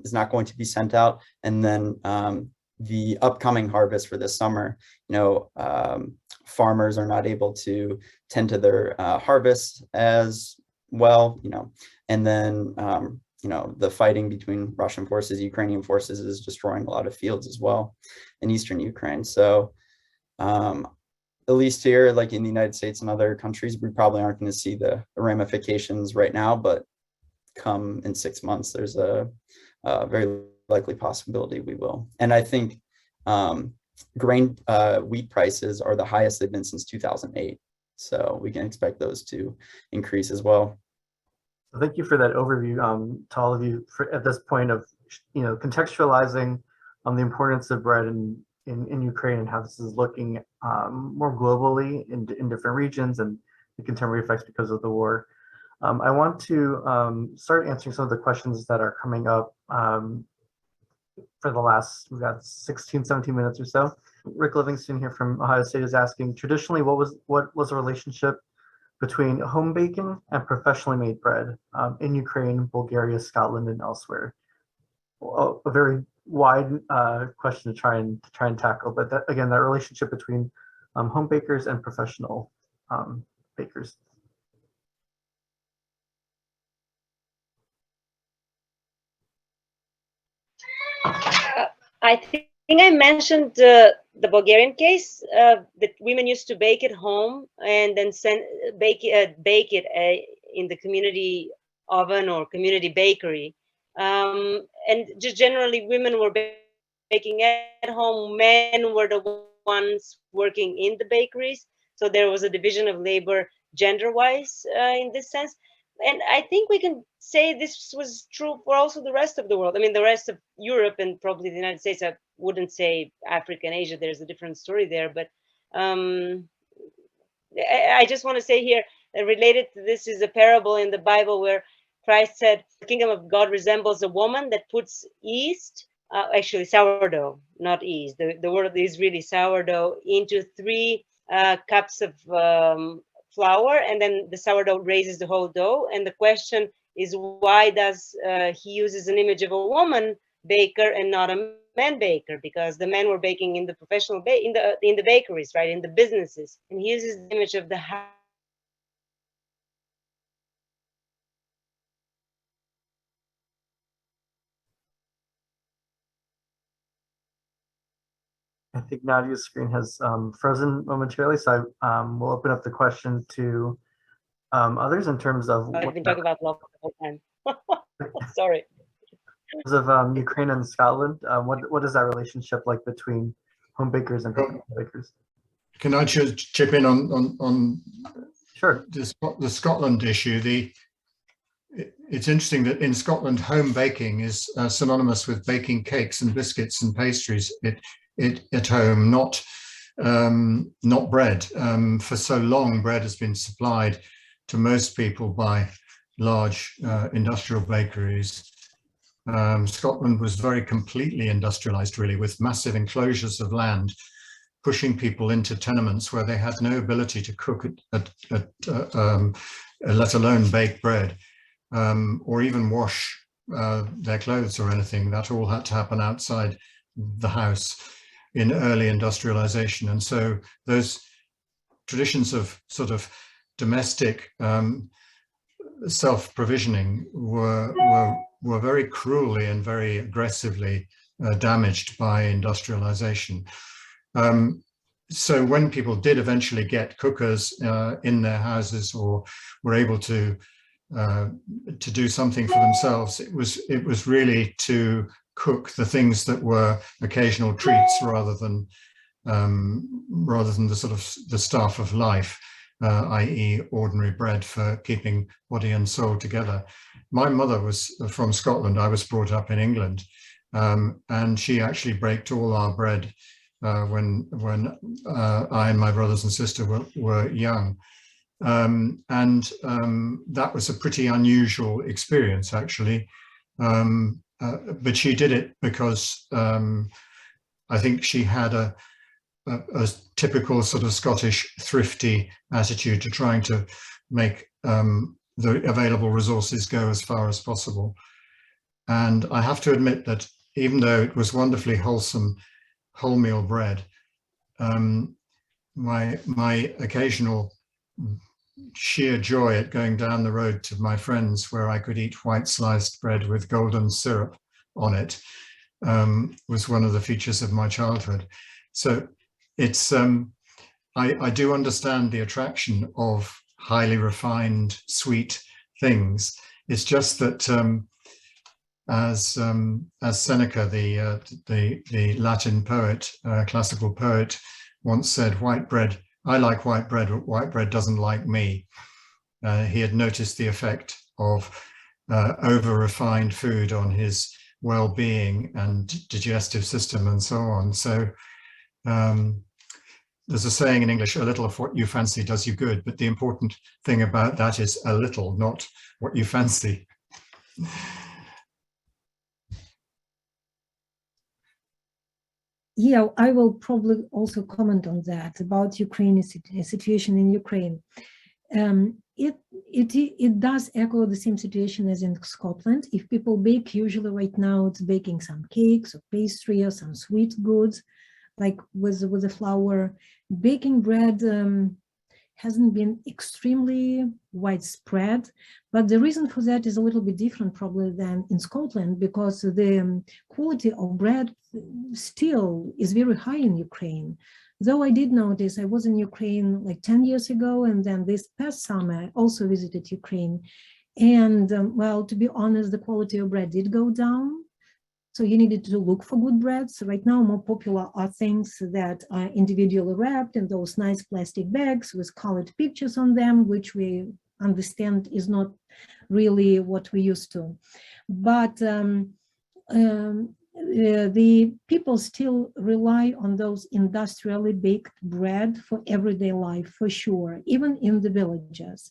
is not going to be sent out, and then the upcoming harvest for this summer, farmers are not able to tend to their harvests as well, and then the fighting between Russian forces, Ukrainian forces is destroying a lot of fields as well in eastern Ukraine. So at least here, like in the United States and other countries, we probably aren't going to see the ramifications right now, but come in 6 months, there's a very likely possibility we will. And I think wheat prices are the highest they've been since 2008. So we can expect those to increase as well. Thank you for that overview to all of you at this point of contextualizing the importance of bread in Ukraine and how this is looking more globally in different regions and the contemporary effects because of the war. I want to start answering some of the questions that are coming up for the last, we've got 16, 17 minutes or so. Rick Livingston here from Ohio State is asking, traditionally, what was the relationship between home baking and professionally made bread in Ukraine, Bulgaria, Scotland, and elsewhere? A very wide question to try and tackle, but again, that relationship between home bakers and professional bakers. I think I mentioned the Bulgarian case that women used to bake at home and then bake it in the community oven or community bakery. And just generally, women were baking at home. Men were the ones working in the bakeries. So there was a division of labor gender-wise in this sense. And I think we can say this was true for also the rest of the world. I mean, the rest of Europe and probably the United States. I wouldn't say Africa and Asia. There's a different story there. But I just want to say here, related to this is a parable in the Bible where Christ said, the kingdom of God resembles a woman that puts yeast, actually sourdough, not yeast. The word is really sourdough, into 3 cups of flour, and then the sourdough raises the whole dough. And the question is, why does he uses an image of a woman baker and not a man baker? Because the men were baking in the professional in the bakeries, right, in the businesses, and he uses the image of the house. I think Nadia's screen has frozen momentarily, so I will open up the question to others in terms of. I've been talking about love the whole time. Sorry. In terms of Ukraine and Scotland, what is that relationship like between home bakers and professional bakers? Can I just chip in on Sure. the Scotland issue? It's interesting that in Scotland, home baking is synonymous with baking cakes and biscuits and pastries at home, not bread. For so long, bread has been supplied to most people by large industrial bakeries. Scotland was very completely industrialized, really, with massive enclosures of land, pushing people into tenements where they had no ability to cook let alone bake bread, or even wash their clothes or anything. That all had to happen outside the house in early industrialization. And so those traditions of sort of domestic self-provisioning were very cruelly and very aggressively damaged by industrialization. So when people did eventually get cookers in their houses or were able to do something for themselves, it was really to cook the things that were occasional treats rather than the sort of the staff of life, i.e. ordinary bread for keeping body and soul together. My mother was from Scotland. I was brought up in England, and she actually baked all our bread when I and my brothers and sister were young. That was a pretty unusual experience, actually. But she did it because I think she had a typical sort of Scottish thrifty attitude to trying to make the available resources go as far as possible. And I have to admit that even though it was wonderfully wholesome wholemeal bread, my occasional sheer joy at going down the road to my friends where I could eat white sliced bread with golden syrup on it was one of the features of my childhood. So it's I do understand the attraction of highly refined sweet things. It's just that as Seneca, the Latin poet, classical poet, once said, white bread, I like white bread, but white bread doesn't like me. He had noticed the effect of over-refined food on his well-being and digestive system and so on. So there's a saying in English, a little of what you fancy does you good, but the important thing about that is a little, not what you fancy. Yeah, I will probably also comment on that about Ukrainian situation in Ukraine. It does echo the same situation as in Scotland. If people bake, usually right now it's baking some cakes or pastry or some sweet goods, like with the flour. Baking bread hasn't been extremely widespread, but the reason for that is a little bit different probably than in Scotland, because the quality of bread still is very high in Ukraine. Though I did notice, I was in Ukraine like 10 years ago, and then this past summer I also visited Ukraine. And well, to be honest, the quality of bread did go down. So you needed to look for good breads. Right now, more popular are things that are individually wrapped in those nice plastic bags with colored pictures on them, which we understand is not really what we used to. But the people still rely on those industrially baked bread for everyday life, for sure, even in the villages.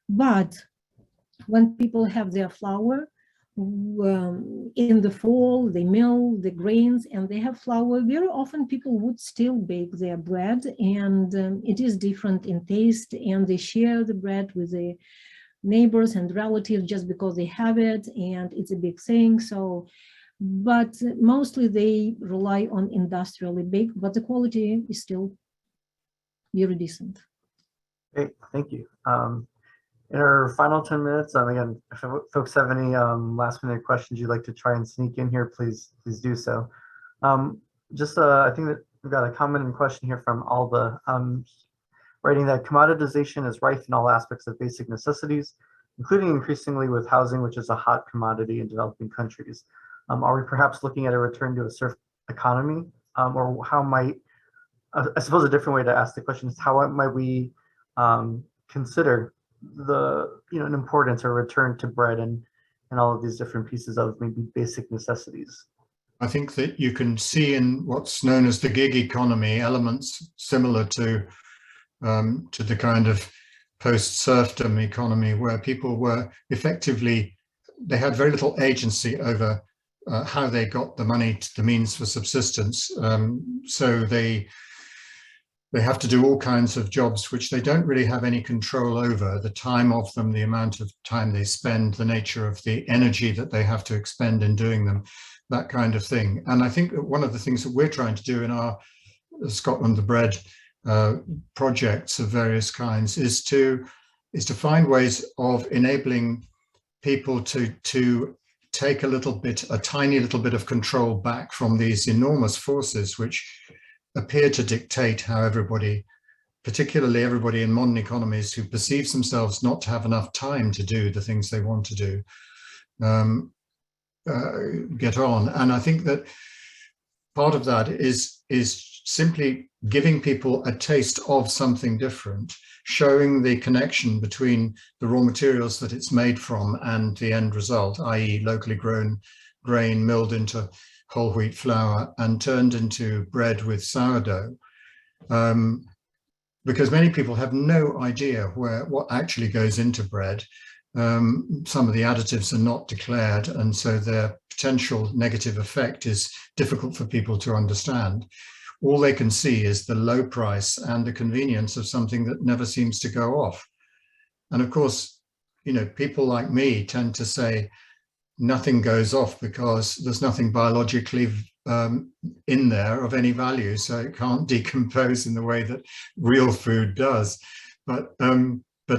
But when people have their flour, in the fall, they mill the grains and they have flour. Very often people would still bake their bread, and it is different in taste, and they share the bread with the neighbors and relatives just because they have it, and it's a big thing. So, but mostly they rely on industrially baked, but the quality is still very decent. Great, thank you. In our final 10 minutes, again, if folks have any last minute questions you'd like to try and sneak in here, please do so. I think that we've got a comment and question here from Alba, writing that commoditization is rife in all aspects of basic necessities, including increasingly with housing, which is a hot commodity in developing countries. Are we perhaps looking at a return to a serf economy? Or how might, I suppose a different way to ask the question is, how might we consider an importance or return to bread and all of these different pieces of maybe basic necessities? I think that you can see in what's known as the gig economy elements similar to the kind of post-serfdom economy, where people were effectively, they had very little agency over how they got the money, the means for subsistence. So they have to do all kinds of jobs which they don't really have any control over, the time of them, the amount of time they spend, the nature of the energy that they have to expend in doing them, that kind of thing. And I think that one of the things that we're trying to do in our Scotland the Bread projects of various kinds is to find ways of enabling people to take a tiny little bit of control back from these enormous forces which appear to dictate how everybody, particularly everybody in modern economies who perceives themselves not to have enough time to do the things they want to do, get on. And I think that part of that is simply giving people a taste of something different, showing the connection between the raw materials that it's made from and the end result, i.e. locally grown grain milled into whole wheat flour and turned into bread with sourdough. because many people have no idea what actually goes into bread. Some of the additives are not declared, and so their potential negative effect is difficult for people to understand. All they can see is the low price and the convenience of something that never seems to go off. And of course, you know, people like me tend to say nothing goes off because there's nothing biologically in there of any value, so it can't decompose in the way that real food does. But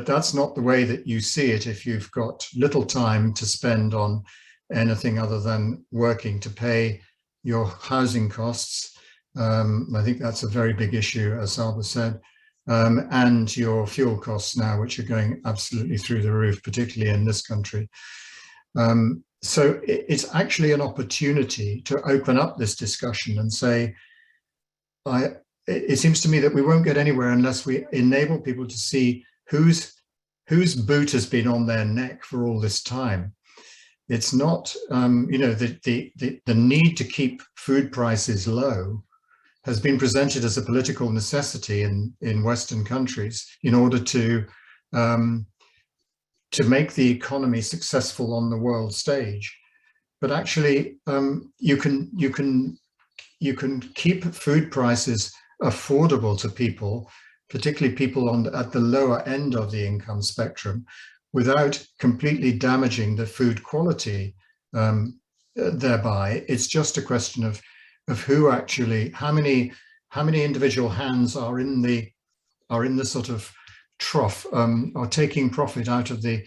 that's not the way that you see it if you've got little time to spend on anything other than working to pay your housing costs. I think that's a very big issue, as Alba said, and your fuel costs now, which are going absolutely through the roof, particularly in this country. So it's actually an opportunity to open up this discussion and say, it seems to me that we won't get anywhere unless we enable people to see whose boot has been on their neck for all this time. It's not, you know, the need to keep food prices low has been presented as a political necessity in Western countries in order to make the economy successful on the world stage. But actually, you can keep food prices affordable to people, particularly people at the lower end of the income spectrum, without completely damaging the food quality thereby. It's just a question of who actually, how many individual hands are in the sort of trough, are taking profit out of the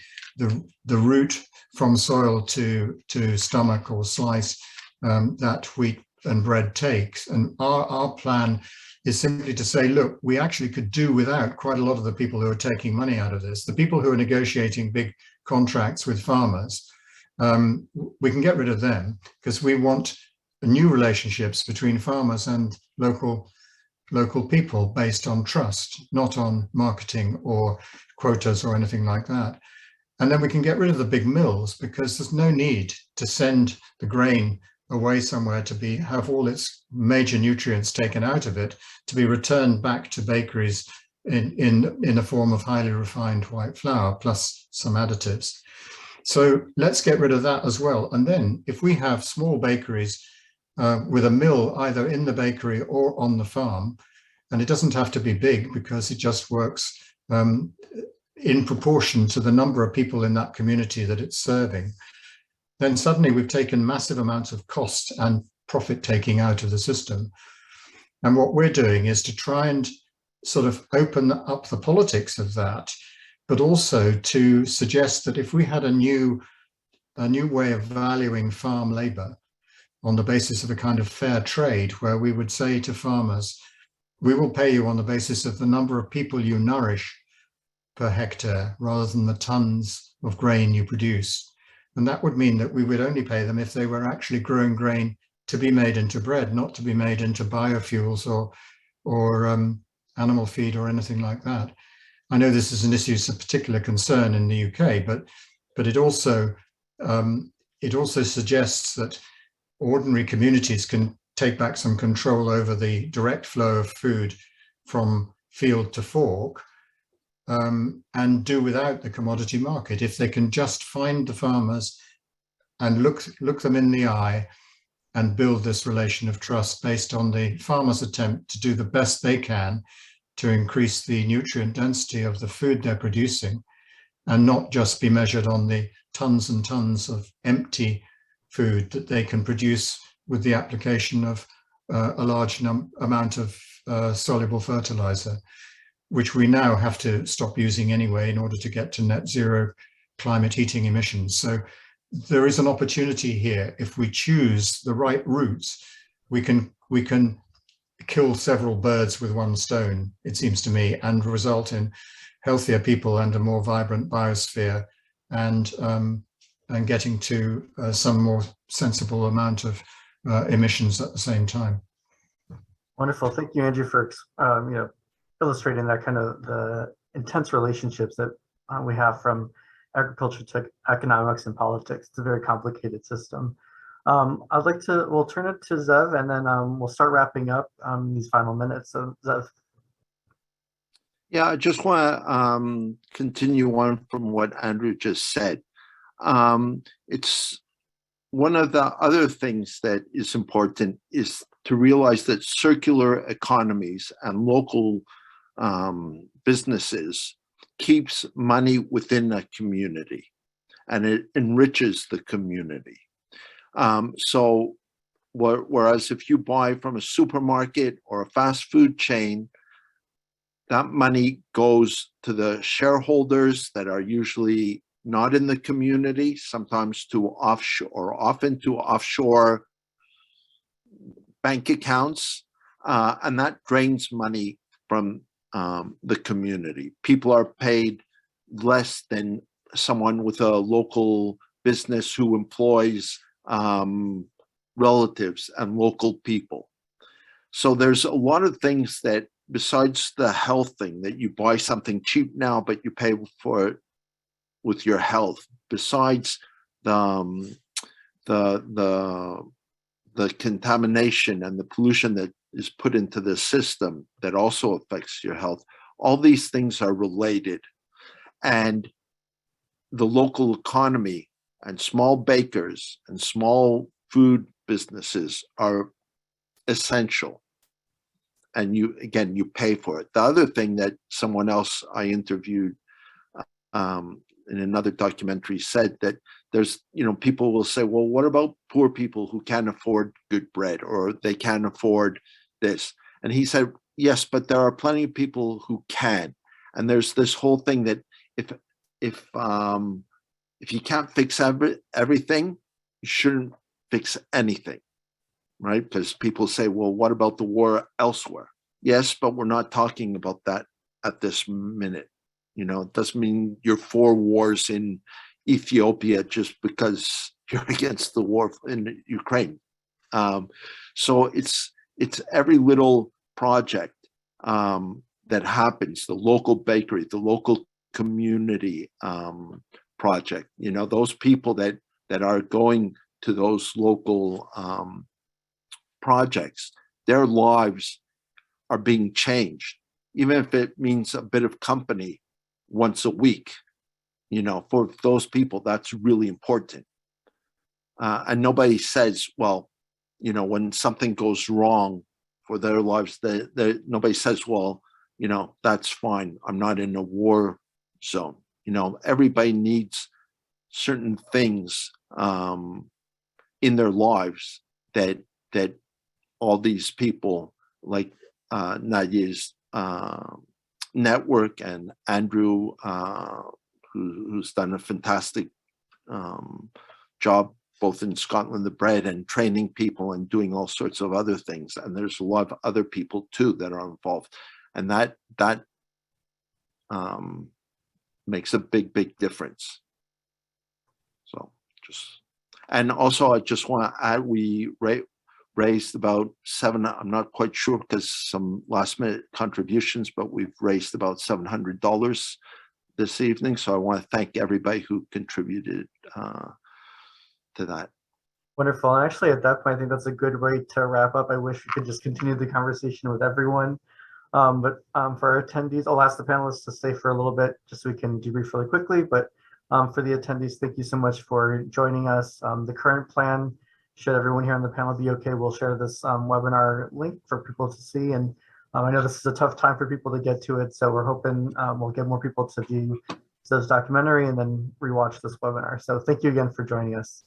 route from soil to stomach or slice that wheat and bread takes. And our plan is simply to say, look, we actually could do without quite a lot of the people who are taking money out of this. The people who are negotiating big contracts with farmers, we can get rid of them, because we want new relationships between farmers and local people based on trust, not on marketing or quotas or anything like that. And then we can get rid of the big mills, because there's no need to send the grain away somewhere to have all its major nutrients taken out of it, to be returned back to bakeries in a form of highly refined white flour plus some additives. So let's get rid of that as well. And then if we have small bakeries with a mill either in the bakery or on the farm, and it doesn't have to be big because it just works in proportion to the number of people in that community that it's serving, then suddenly we've taken massive amounts of cost and profit taking out of the system. And what we're doing is to try and sort of open up the politics of that, but also to suggest that if we had a new way of valuing farm labor on the basis of a kind of fair trade, where we would say to farmers, we will pay you on the basis of the number of people you nourish per hectare rather than the tons of grain you produce. And that would mean that we would only pay them if they were actually growing grain to be made into bread, not to be made into biofuels or animal feed or anything like that. I know this is an issue of particular concern in the UK, but it also suggests that ordinary communities can take back some control over the direct flow of food from field to fork, and do without the commodity market if they can just find the farmers and look them in the eye and build this relation of trust based on the farmer's attempt to do the best they can to increase the nutrient density of the food they're producing, and not just be measured on the tons and tons of empty food that they can produce with the application of a large amount of soluble fertilizer, which we now have to stop using anyway in order to get to net zero climate heating emissions. So there is an opportunity here. If we choose the right routes, we can kill several birds with one stone, it seems to me, and result in healthier people and a more vibrant biosphere, and getting to some more sensible amount of emissions at the same time. Wonderful. Thank you, Andrew, for illustrating that kind of the intense relationships that we have from agriculture to economics and politics. It's a very complicated system. We'll turn it to Zev, and then we'll start wrapping up these final minutes. So Zev. Yeah, I just want to continue on from what Andrew just said. It's one of the other things that is important is to realize that circular economies and local businesses keeps money within a community, and it enriches the community. So whereas if you buy from a supermarket or a fast food chain, that money goes to the shareholders that are usually not in the community, sometimes to offshore, or often to offshore bank accounts, and that drains money from the community. People are paid less than someone with a local business who employs relatives and local people. So there's a lot of things that, besides the health thing, that you buy something cheap now, but you pay for it with your health, besides the contamination and the pollution that is put into the system that also affects your health, all these things are related. And the local economy and small bakers and small food businesses are essential. And you pay for it. The other thing that someone else I interviewed in another documentary said, that there's, people will say, well, what about poor people who can't afford good bread, or they can't afford this? And he said, yes, but there are plenty of people who can. And there's this whole thing that if you can't fix everything, you shouldn't fix anything. Right? Because people say, well, what about the war elsewhere? Yes, but we're not talking about that at this minute. It doesn't mean you're for wars in Ethiopia just because you're against the war in Ukraine. So it's every little project that happens, the local bakery, the local community project, those people that are going to those local projects, their lives are being changed, even if it means a bit of company once a week. For those people, that's really important. And nobody says, well, when something goes wrong for their lives, nobody says, well, that's fine, I'm not in a war zone. Everybody needs certain things in their lives that all these people like Nadezhda's network, and Andrew, who's done a fantastic job both in Scotland the Bread and training people and doing all sorts of other things. And there's a lot of other people too that are involved, and that makes a big difference. So and also I just want to add, we raised about I'm not quite sure because some last minute contributions, but we've raised about $700 this evening. So I want to thank everybody who contributed to that. Wonderful. And actually, at that point, I think that's a good way to wrap up. I wish we could just continue the conversation with everyone. But for our attendees, I'll ask the panelists to stay for a little bit just so we can debrief really quickly. But for the attendees, thank you so much for joining us. The current plan, should everyone here on the panel be okay, we'll share this webinar link for people to see. And I know this is a tough time for people to get to it, so we're hoping we'll get more people to view this documentary and then rewatch this webinar. So thank you again for joining us.